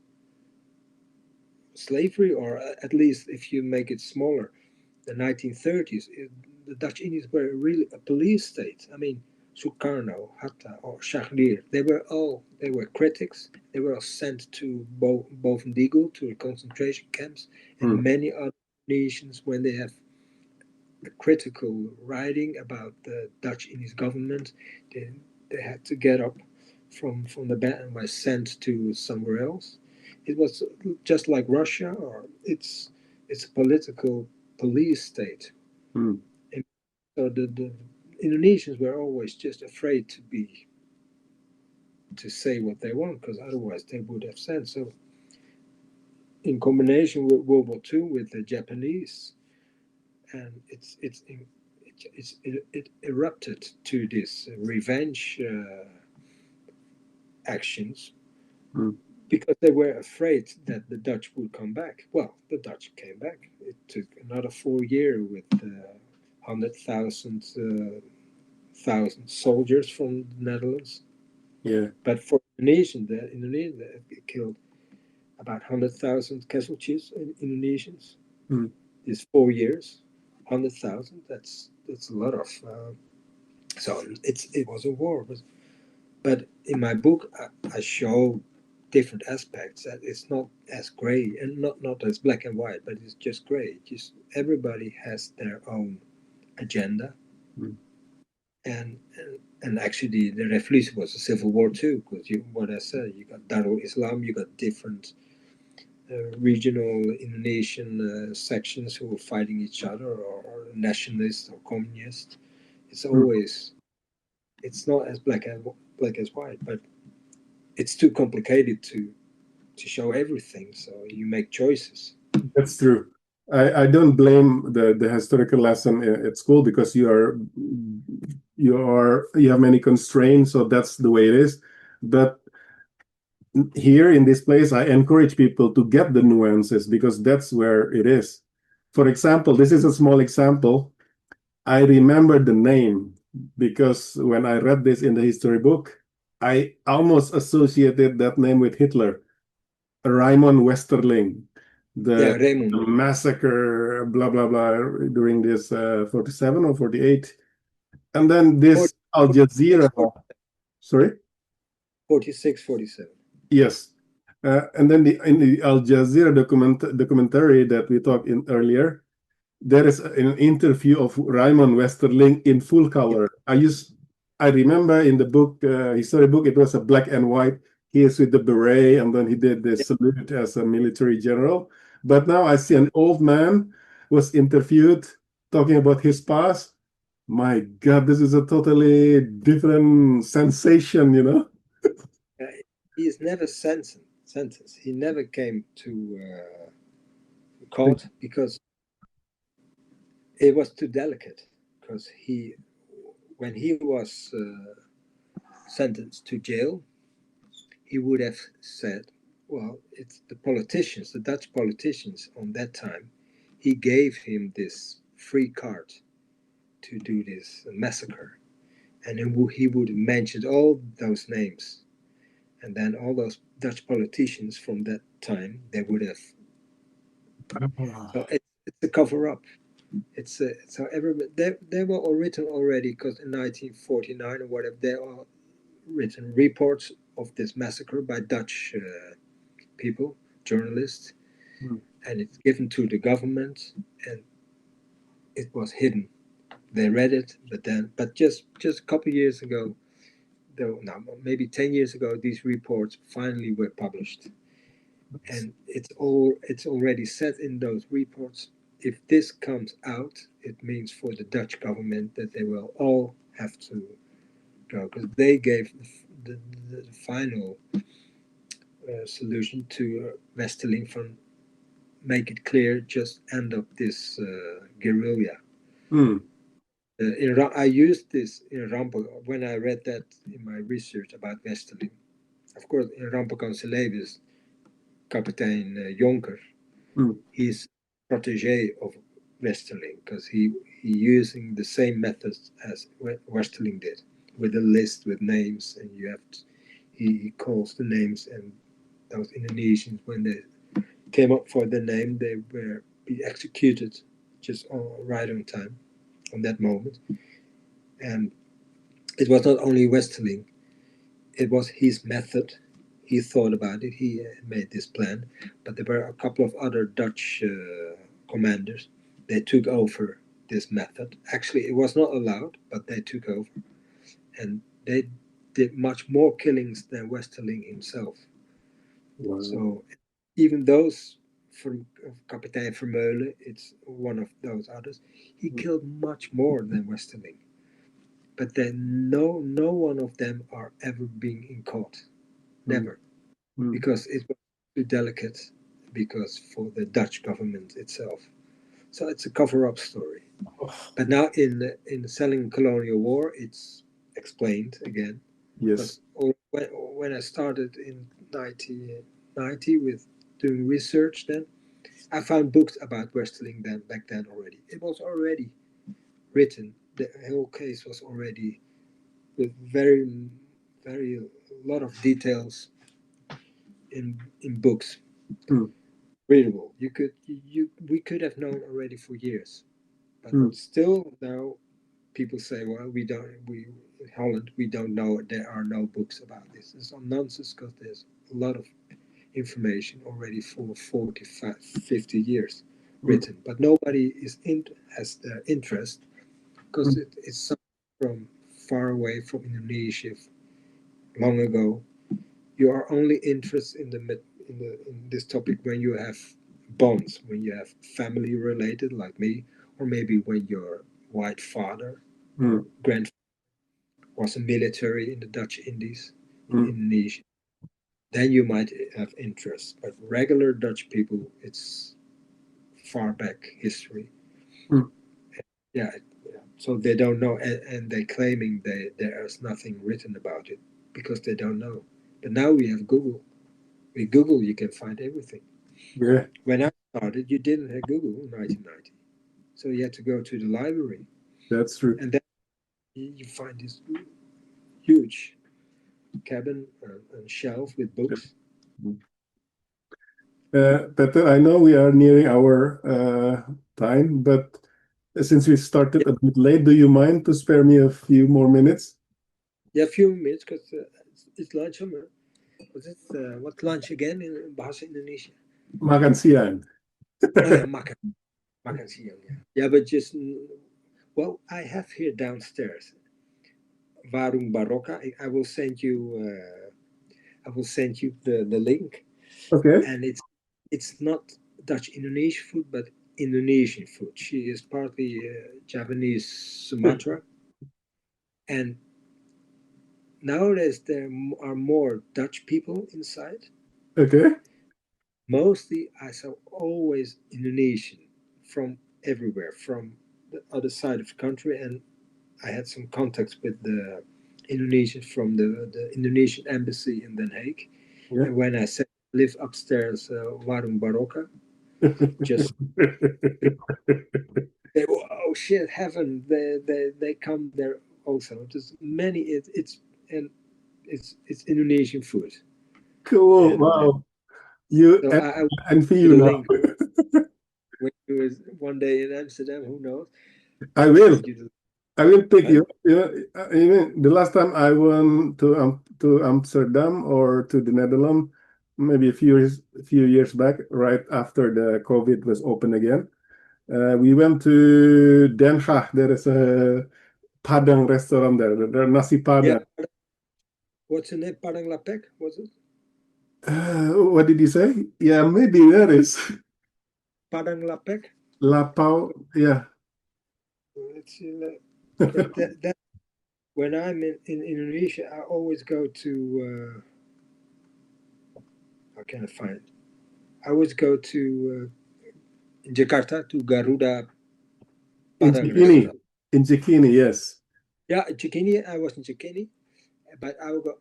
slavery, or at least if you make it smaller, the 1930s, the Dutch Indians were really a police state. I mean, Sukarno, Hatta, or Shahrir, they were critics. They were sent to Bovendigel, to the concentration camps, and many other nations when they have a critical writing about the Dutch Indian government, they had to get up from the bed and were sent to somewhere else. It was just like Russia, or it's a political police state. And so the Indonesians were always just afraid to say what they want, because otherwise they would have said so. In combination with World War II, with the Japanese, and it erupted to this revenge actions because they were afraid that the Dutch would come back. Well, the Dutch came back. It took another 4 years with 100,000 thousand soldiers from the Netherlands. Yeah. But for Indonesian, they killed about 100,000 casualties in Indonesians. Mm. These 4 years, 100,000. That's a lot of. So it was a war, but in my book I show different aspects. That it's not as gray and not as black and white, but it's just gray. Just everybody has their own agenda, Mm. and actually the revolution was a civil war too, because what I said, you got Darul Islam, you got different regional Indonesian sections who were fighting each other, or nationalists or communists. It's Mm. always, it's not as black as white, but it's too complicated to show everything. So you make choices. That's true. I don't blame the historical lesson at school because you have many constraints, so that's the way it is. But here in this place, I encourage people to get the nuances because that's where it is. For example, this is a small example. I remember the name because when I read this in the history book, I almost associated that name with Hitler, Raymond Westerling, Yeah, the Raymond. massacre, blah, blah, blah, during this 47 or 48. And then this Al 46, Jazeera, sorry? 46, 47. Yes. And then in the Al Jazeera documentary that we talked in earlier, there is an interview of Raymond Westerling in full color. I remember in the book, history book, it was a black and white. He is with the beret, and then he did the salute as a military general. But now I see an old man was interviewed talking about his past. My God, this is a totally different sensation, you know? Uh, he is never sentenced. He never came to court because it was too delicate. Because when he was sentenced to jail, he would have said, well, it's the politicians, the Dutch politicians on that time, he gave him this free card to do this massacre. And he would have mentioned all those names. And then all those Dutch politicians from that time, they would have. So it's a cover up. So they were all written already, because in 1949 or whatever, there are written reports of this massacre by Dutch people, journalists, Mm. and it's given to the government, and it was hidden. They read it, but just a couple of years ago, though now maybe 10 years ago, these reports finally were published, and it's already said in those reports. If this comes out, it means for the Dutch government that they will all have to go, because they gave the final solution to Westerling from make it clear, just end up this guerrilla. Mm. I used this in Rampokan when I read that in my research about Westerling. Of course, in Rampokan Celebes, Kapitein Jonker, Mm. he's protege of Westerling, because he using the same methods as Westerling did, with a list with names, and he calls the names, and those Indonesians, when they came up for the name, they were be executed just right on time, on that moment. And it was not only Westerling, it was his method. He thought about it, he made this plan, but there were a couple of other Dutch commanders. They took over this method. Actually, it was not allowed, but they took over. And they did much more killings than Westerling himself. Wow. So even those from Kapitein Vermeulen, it's one of those others, he killed much more than Westerling. But then no one of them are ever being in court. Mm. Never. Mm. Because it was too delicate, because for the Dutch government itself. So it's a cover-up story. But now in selling colonial war, it's explained again. Yes. Because when I started in 1990 with doing research, then I found books about Westerling then back then already. It was already written. The whole case was already with very lot of details in books. Mm. readable. We could have known already for years, but Mm, still now people say, well, we in Holland we don't know. There are no books about this. It's all nonsense because there's a lot of information already for 45, 50 years mm, written, but nobody has the interest because mm, it's something from far away from Indonesia long ago. You are only interested in this topic when you have bonds, when you have family related like me, or maybe when your white father or mm, grandfather was a military in the Dutch Indies in mm, Indonesia. Then you might have interest. But regular Dutch people, it's far back history. mm. Yeah, yeah. So they don't know, and they're claiming there is nothing written about it because they don't know. But now we have Google. With Google, you can find everything. Yeah, When I started, you didn't have Google in 1990, so you had to go to the library, that's true. and then you find this huge cabin and shelf with books. Peter, I know we are nearing our time, but since we started Yeah, a bit late, do you mind to spare me a few more minutes? yeah, a few minutes because it's lunch. Was it what lunch again in Bahasa Indonesia? Makan siang. Oh yeah, makan siang. Yeah, yeah, but just well, I have here downstairs Warung Baroka. I will send you. I will send you the link, Okay. and it's not Dutch Indonesian food, but Indonesian food. She is partly Japanese Sumatra, and nowadays there are more Dutch people inside. Okay. Mostly, I saw always Indonesian from everywhere, from the other side of the country, and I had some contacts with the Indonesian from the Indonesian embassy in Den Haag. Yeah. And when I said live upstairs, Warung Baroka, just they were, oh shit, heaven! They come there also. There's many. And it's Indonesian food, Cool. and Wow. You so I will envy do you the now. link when you was one day in Amsterdam. Who knows? I I'll will. send you the. I will pick Huh? you. You know, even the last time I went to Amsterdam or to the Netherlands, maybe a few years back, right after the COVID was open again. We went to Den Haag. There is a Padang restaurant there. There nasi Yeah. Padang. What's the name? Padang Lapek? Was it What did he say? Yeah, maybe there is Padang Lapek? Lapau. Yeah. Let's see. That when I'm in Indonesia, I always go to. How can I find it? I always go to Jakarta to Garuda In Padang Cikini. restaurant. In Cikini, yes. Yeah, Cikini. I was in Cikini, but I will go.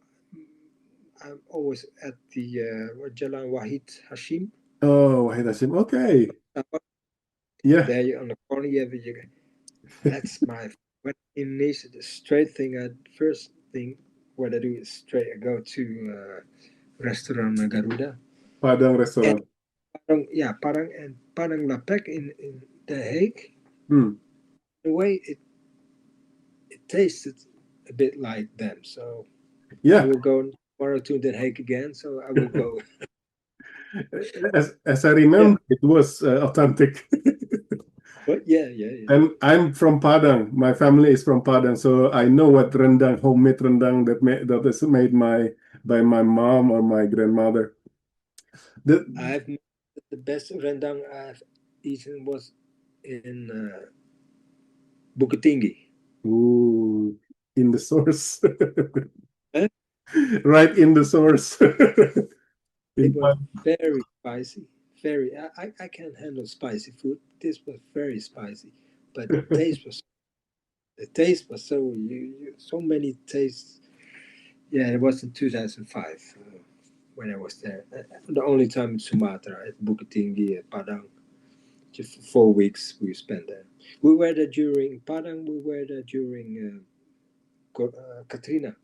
I'm always at the Jalan Wahid Hashim. Oh, Wahid Hashim. Okay. Yeah. There on the corner, that's my when in Indonesia. The straight thing. First thing what I do is straight. I go to restaurant Garuda Padang and restaurant. Padang Lapek in The Hague. Hmm. The way it tasted a bit like them, so I Yeah. will go tomorrow to The Hague again. So I will go. As I Yeah, remember, it was authentic. but yeah. And I'm from Padang. My family is from Padang, so I know what rendang, homemade rendang that is made by my mom or my grandmother. The, I've the best rendang I've eaten was in Bukit Tinggi. ooh, in the source, Huh? right in the source. It In was Padang. very spicy. Very. I can't handle spicy food. This was very spicy, but the taste was so so many tastes. Yeah, it was in 2005 when I was there. The only time in Sumatra at Bukit Tinggi at Padang. Just for 4 weeks we spent there. We were there during Padang. We were there during Katrina.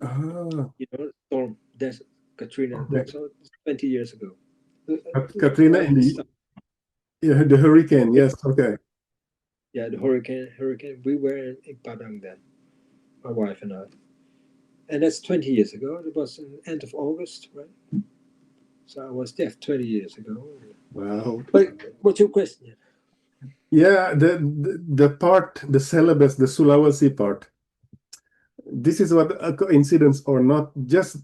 Ah, Storm. That's Katrina. okay. That's 20 years ago. Katrina Right? in the hurricane. Yes. Okay. Yeah, the hurricane. We were in Padang then, my wife and I, and that's 20 years ago. It was in the end of August, right? So I was there 20 years ago. Wow. But what's your question? Yeah, the part, the syllabus, the Sulawesi part. This is what a coincidence or not. Just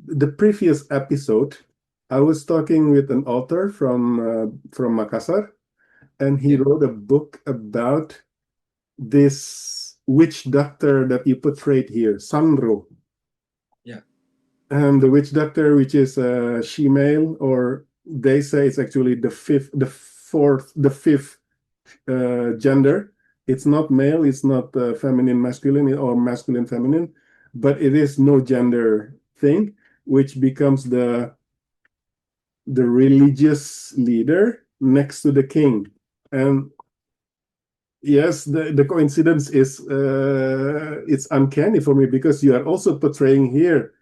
the previous episode, I was talking with an author from Makassar, and he Yeah, wrote a book about this witch doctor that you portrayed here, Sandro. yeah, And the witch doctor, which is a she-male, or they say it's actually the fifth gender. It's not male, it's not feminine, masculine, or masculine, feminine, but it is no gender thing, which becomes the religious leader next to the king. And yes, the coincidence is it's uncanny for me because you are also portraying here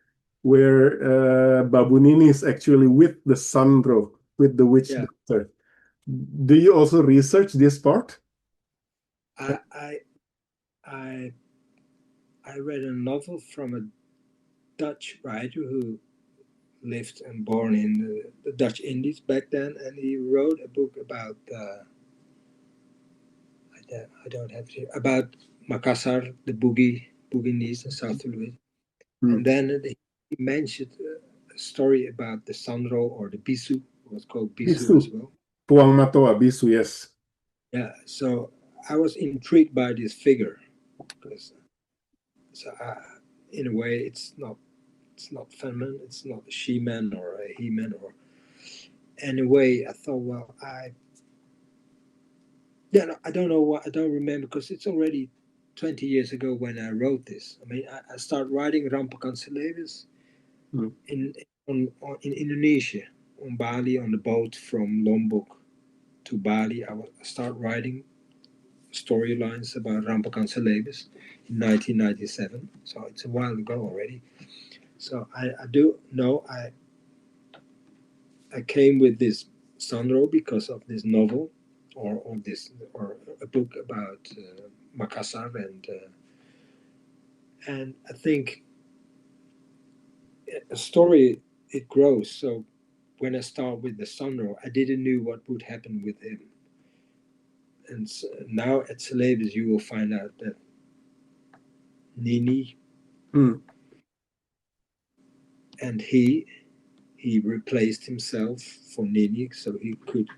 where Babu Nini is actually with the Sandro, with the witch yeah. doctor. Do you also research this part? I I I I read a novel from a Dutch writer who lived and born in the Dutch Indies back then, and he wrote a book about I don't have it here, about Makassar, the Buginese in South Sulawesi, Hmm. and then he mentioned a story about the Sandro or the Bisu. It was called Bisu Bisu, as well. Puang Matoa, Bisu, yes. Yeah, so I was intrigued by this figure because in a way it's not feminine, it's not a she-man or a he-man or anyway. I thought, well, no, I don't know what I don't remember because it's already 20 years ago when I wrote this. I mean, I started writing Rampokan Hmm. in in Indonesia, on Bali, on the boat from Lombok to Bali. I started writing storylines about Rampokan in 1997. So it's a while ago already. So I do know I came with this Sandro because of this novel, or a book about Makassar, and I think a story it grows. So when I start with the Sandro, I didn't know what would happen with him, and so now at Celebes you will find out that Nini Hmm. and he replaced himself for Nini so he could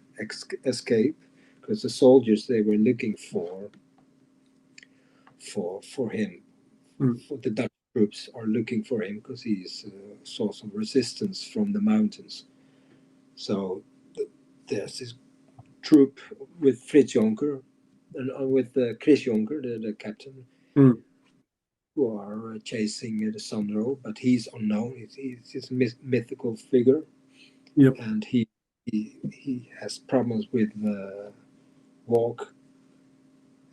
escape because the soldiers they were looking for him. Hmm. For the Dutch troops are looking for him because he's a source of resistance from the mountains. So there's this troop with Frits Jonker and with Chris Jonker, the captain, Hmm. who are chasing the Sandro, but he's unknown. He's a mythical figure, Yep. and he has problems with walk,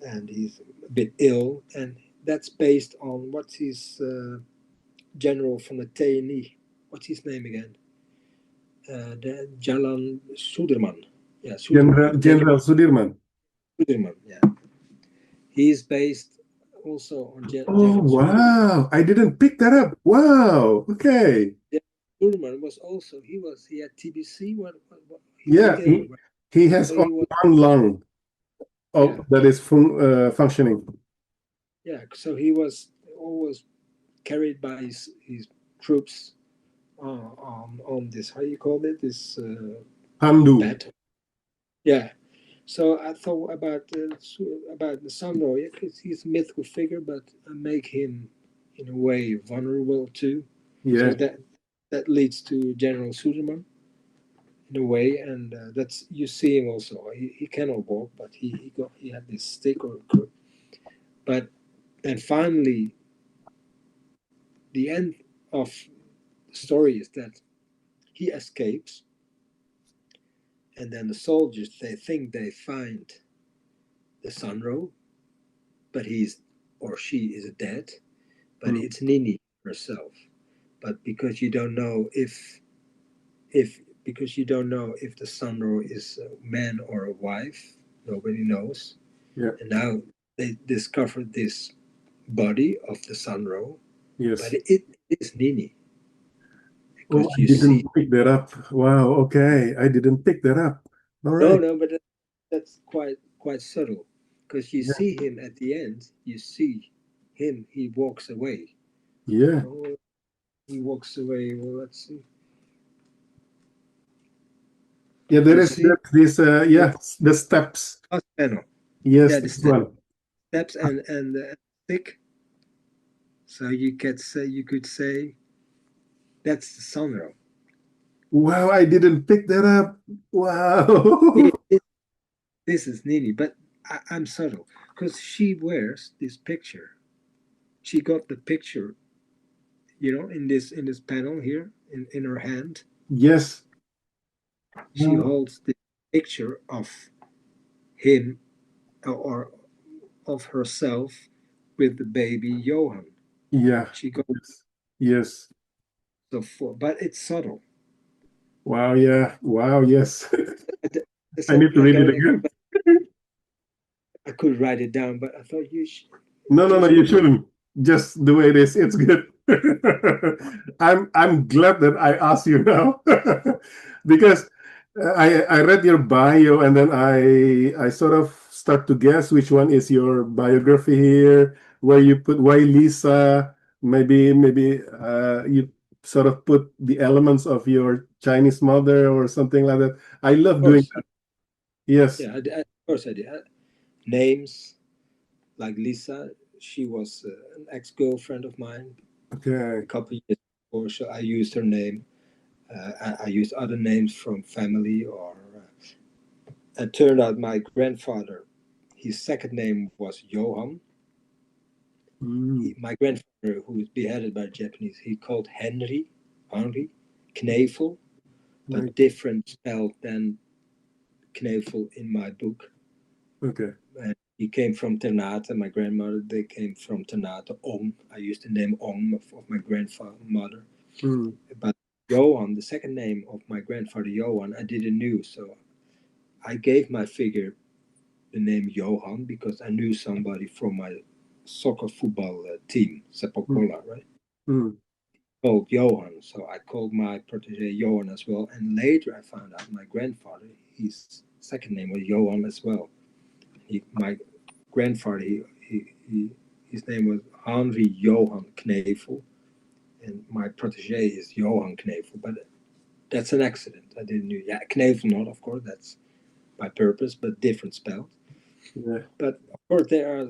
and he's a bit ill, and that's based on what's his general from the TNI. What's his name again? The Jalan Sudirman. Yeah, General Sudirman. General General Sudirman. Sudirman. Yeah, he is based also on Oh, General Sudirman. wow. I didn't pick that up. Wow. Okay. Yeah, Sudirman was also he had TBC. He was Yeah, ill, right? he has So only he was one lung yeah that is functioning. yeah. So he was always carried by his troops on this how you call it this Pandu. battle. Yeah. So I thought about the Sandro. Yeah, 'cause he's a mythical figure, but I make him in a way vulnerable too. So Yeah. that leads to General Suleiman in a way, and that's you see him also. He cannot walk, but he had this stick or crook. But then finally, the end of the story is that he escapes, and then the soldiers they think they find the Sandro, but he's or she is dead. But Mm. it's Nini herself. But because you don't know if because you don't know if the Sandro is a man or a wife. Nobody knows. Yeah. And now they discovered this body of the Sandro, Yes. but it is Nini Oh, because I you didn't see. pick that up. Wow. Okay. I didn't pick that up. All No, right. no, but that's quite subtle because you Yeah. see him at the end. You see him. He walks away. Yeah. Oh, he walks away. Well, let's see. Yeah. There You is see this. the Yeah. The steps. last panel. Yes. Yeah, the This one. steps and the stick. So you could say that's the Sandro. Wow. I didn't pick that up. Wow. This is Nini, but I'm subtle because she wears this picture. She got the picture, in this panel here in her hand. Yes. She Wow. holds the picture of him or of herself with the baby Johan. Yeah. She goes Yes. Yes. so for, but it's subtle. Wow. Yeah. Wow. Yes. I So need to I read it don't again. expect I could write it down, but I thought No, no, no, just you shouldn't. Just the way it is, it's good. I'm glad that I asked you now because I read your bio and then I sort of start to guess which one is your biography here, where you put why Lisa, maybe you sort of put the elements of your Chinese mother or something like that. I of love doing course, that. Yes. yeah, of course I did. Names like Lisa, she was an ex-girlfriend of mine a Okay. couple of years before, so I used her name. I used other names from family, or it turned out my grandfather, his second name was Johan. Mm, My grandfather, who was beheaded by the Japanese, he called Henry Knevel, right. but different spelled than Knevel in my book. Okay. And he came from Ternate. My grandmother, they came from Ternate. Ong. I used the name Ong of my grandmother. Mm, But Johan, the second name of my grandfather Johan, I didn't know. So I gave my figure the name Johan because I knew somebody from my soccer football team, Sepak mm, Bola, right? mm. Called Johan. So I called my protege Johan as well. And later I found out my grandfather, his second name was Johan as well. My grandfather, his name was Henry Johan Knevel, and my protege is Johan Knevel. But that's an accident. I didn't know. Yeah, Knevel not, of course. That's by purpose, but different spelled. Yeah. But of course, there are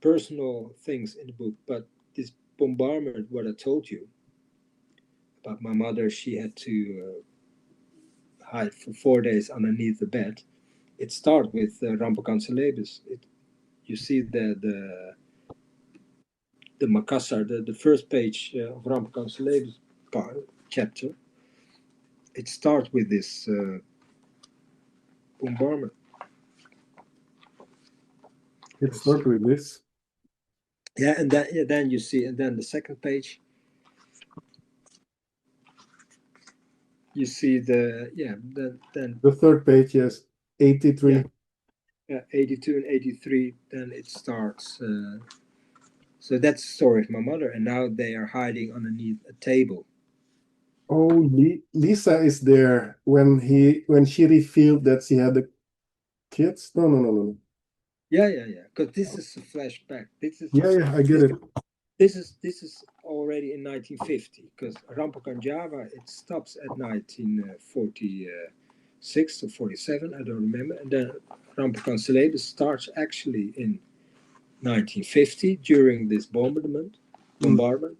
personal things in the book. But this bombardment, what I told you about my mother, she had to hide for 4 days underneath the bed. It starts with Rampokan. You see the Makassar, the first page of Rampokan chapter. It starts with this bombardment. It starts with this. Yeah, and then you see, and then the second page, you see then The third page, yes. yeah, 83. 82 and 83. Then it starts. So that's the story of my mother, and now they are hiding underneath a table. Oh, Lisa is there when she revealed that she had the kids. No, no, no, no, no. Yeah. Because this is a flashback. Yeah, yeah, I get This it. this is already in 1950. Because Rampokan Java it stops at 1946 or 47. I don't remember. And then Rampokan Celebes starts actually in 1950 during this Mm, bombardment,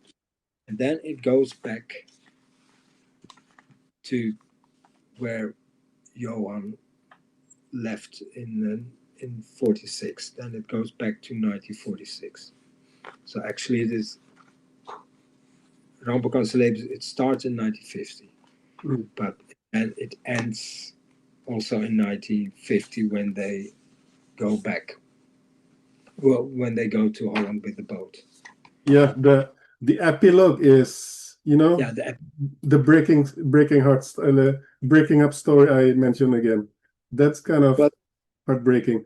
and then it goes back to where Johan left in 46. Then it goes back to 1946. So actually, it is Rampokan Celebes. It starts in 1950, mm. but and it ends also in 1950 when they go back. Well, when they go to Holland with the boat. Yeah, the epilogue is You know, Yeah, the breaking hearts, the breaking up story I mentioned again. That's kind of well, heartbreaking.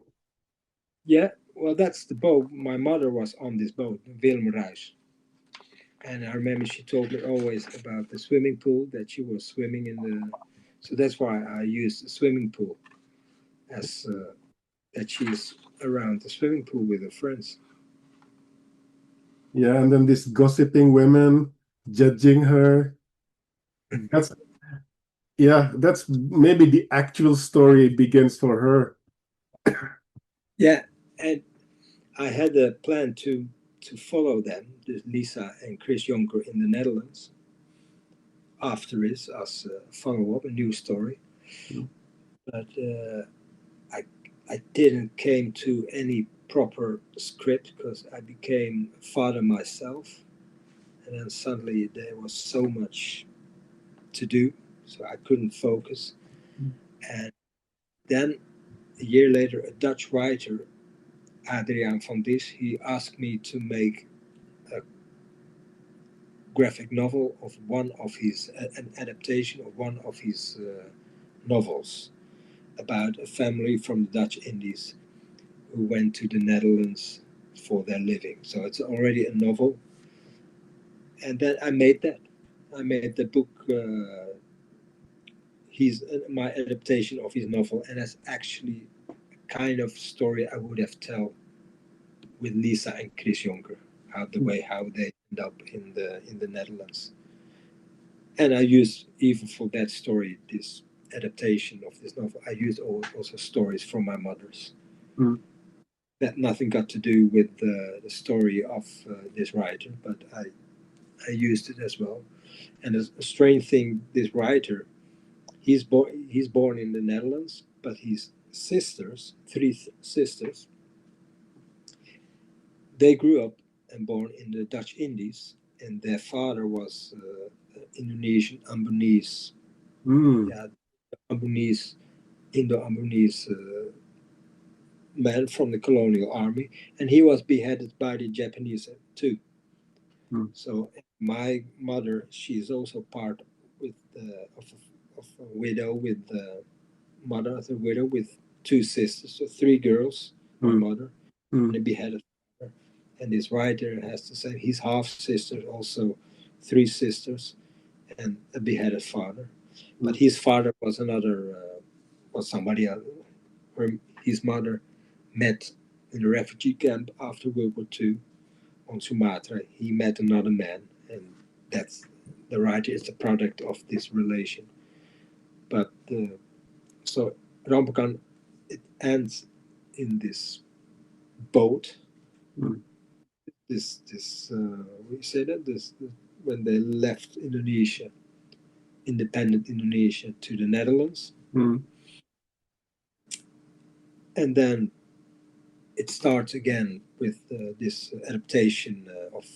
yeah, well, that's the boat. My mother was on this boat, Wilmreis. And I remember she told me always about the swimming pool that she was swimming in the. So that's why I used the swimming pool as that she's around the swimming pool with her friends. Yeah, and then this gossiping women judging her. That's yeah, that's maybe the actual story begins for her. Yeah, and I had a plan to follow them, this Lisa and Chris Jonker in the Netherlands. After this, as a follow up, a new story, but I I didn't came to any proper script because I became a father myself, and then suddenly there was so much to do, so I couldn't focus. And then a year later, a Dutch writer, Adriaan van Dis, he asked me to make a graphic novel of one of his, an adaptation of one of his novels about a family from the Dutch Indies who went to the Netherlands for their living. So it's already a novel. And then I made that. I made the book. He's my adaptation of his novel, and that's actually kind of story I would have told with Lisa and Chris Jonker, how they end up in the Netherlands. And I used even for that story, this adaptation of this novel, I used also stories from my mother's. Mm, That nothing got to do with the story of this writer, but I used it as well. And a strange thing, this writer, he's born in the Netherlands, but his sisters, sisters, they grew up and born in the Dutch Indies, and their father was Indonesian Ambonese, mm, yeah, Ambonese, Indo-Ambonese man from the colonial army, and he was beheaded by the Japanese too. mm, So my mother, she is also part with of a widow with the mother of a widow with two sisters, so three girls. My mm, mother and mm, a beheaded father. And this writer has to say his half sister also three sisters and a beheaded father. But mm, his father was another was somebody else. His mother met in a refugee camp after World War II on Sumatra. He met another man, and that's the writer is the product of this relation. But so Rampokan, it ends in this boat. mm, This we say that this when they left Indonesia, independent Indonesia, to the Netherlands, mm, and then it starts again with this adaptation of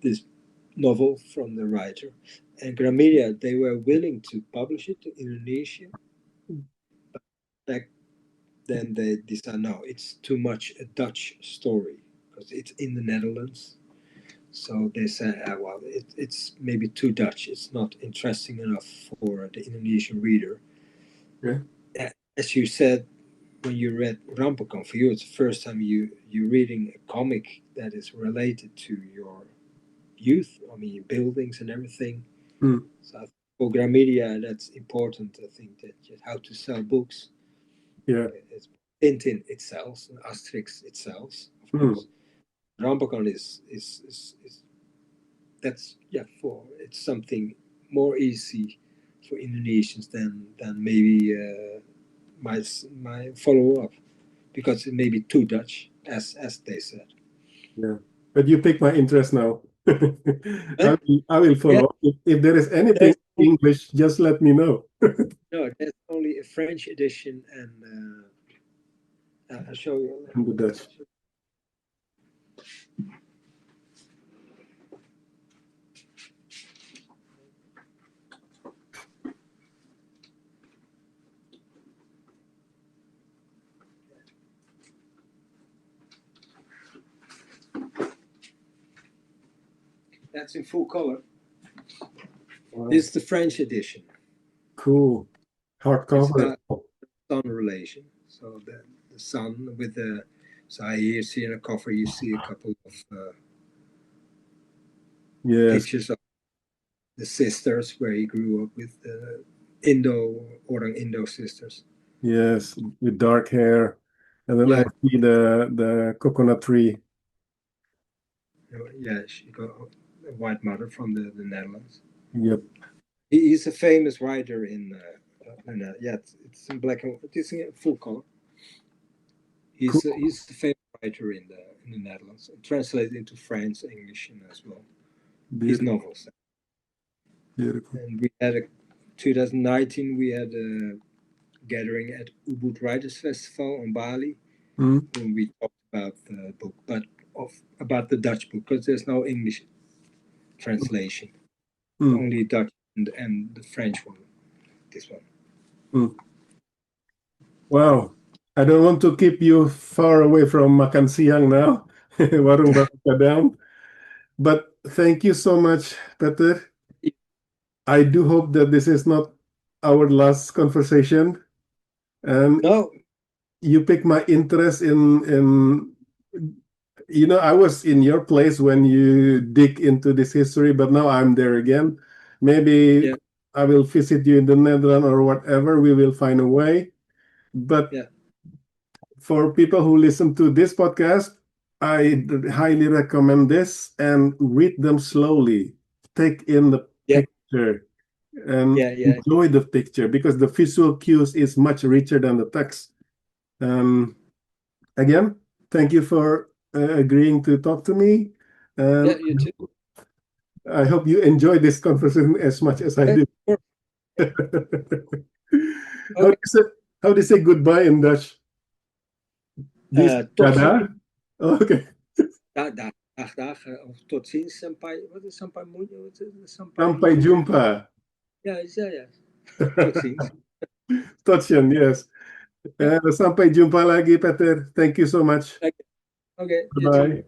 this novel from the writer. And Gramedia, they were willing to publish it to Indonesia. Back then, they decided no, it's too much a Dutch story because it's in the Netherlands. So they said, well, it's maybe too Dutch. It's not interesting enough for the Indonesian reader. yeah, As you said, when you read Rampokan, for you, it's the first time you're reading a comic that is related to your youth. I mean, buildings and everything. mm, So for Gramedia, that's important. I think that how to sell books. yeah, It's Tintin it sells, Asterix it sells, of mm, course. Rampokan is that's yeah for it's something more easy for Indonesians than maybe my follow up because it may be too Dutch as they said. yeah. But you pick my interest now. Huh? I will Yeah, follow. If there is anything there's English, just let me know. no, there's only a French edition, and I'll show you. In the Dutch. That's in full color. Wow. This is the French edition. Cool. It's Hardcover. got sun relation. So the sun with the. So here you see in a cover, you see a couple of Yes. pictures of the sisters where he grew up with the Orang Indo sisters. Yes, with dark hair. And then I Yeah. see the coconut tree. Yeah, she got a white mother from the Netherlands. Yep. He's a famous writer yeah, it's in black and it's in full color. Cool. He's a famous writer in the Netherlands, translated into French, English, and as well. His Beautiful. novels. Beautiful. And we had 2019 we had a gathering at Ubud Writers Festival on Bali, Mm. when we talked about the book, but about the Dutch book, because there's no English translation, only Dutch and the French one. This one. Mm. Wow. I don't want to keep you far away from makan siang now. Warung Baru Padang. But thank you so much, Peter. I do hope that this is not our last conversation. And No, you piqued my interest in I was in your place when you dig into this history, but now I'm there again. Maybe yeah, I will visit you in the Netherlands or whatever. We will find a way. But yeah, for people who listen to this podcast, I highly recommend this and read them slowly. Take in the yeah, picture and yeah, yeah. enjoy the picture because the visual cues is much richer than the text. Again, thank you for agreeing to talk to me. Yeah, you too. I hope you enjoy this conversation as much as I Yeah, do. sure. How do Okay. you say, how do you say goodbye in Dutch? This Tot ziens. dada? Okay. Dag, of tot ziens, senpai. Wat is senpai? Wat is senpai? Sampai jumpa. Ja, ja. Tot ziens. Tot ziens, yes. Sampai jumpa lagi, Peter. Thank you so much. Okay, you too. Bye-bye.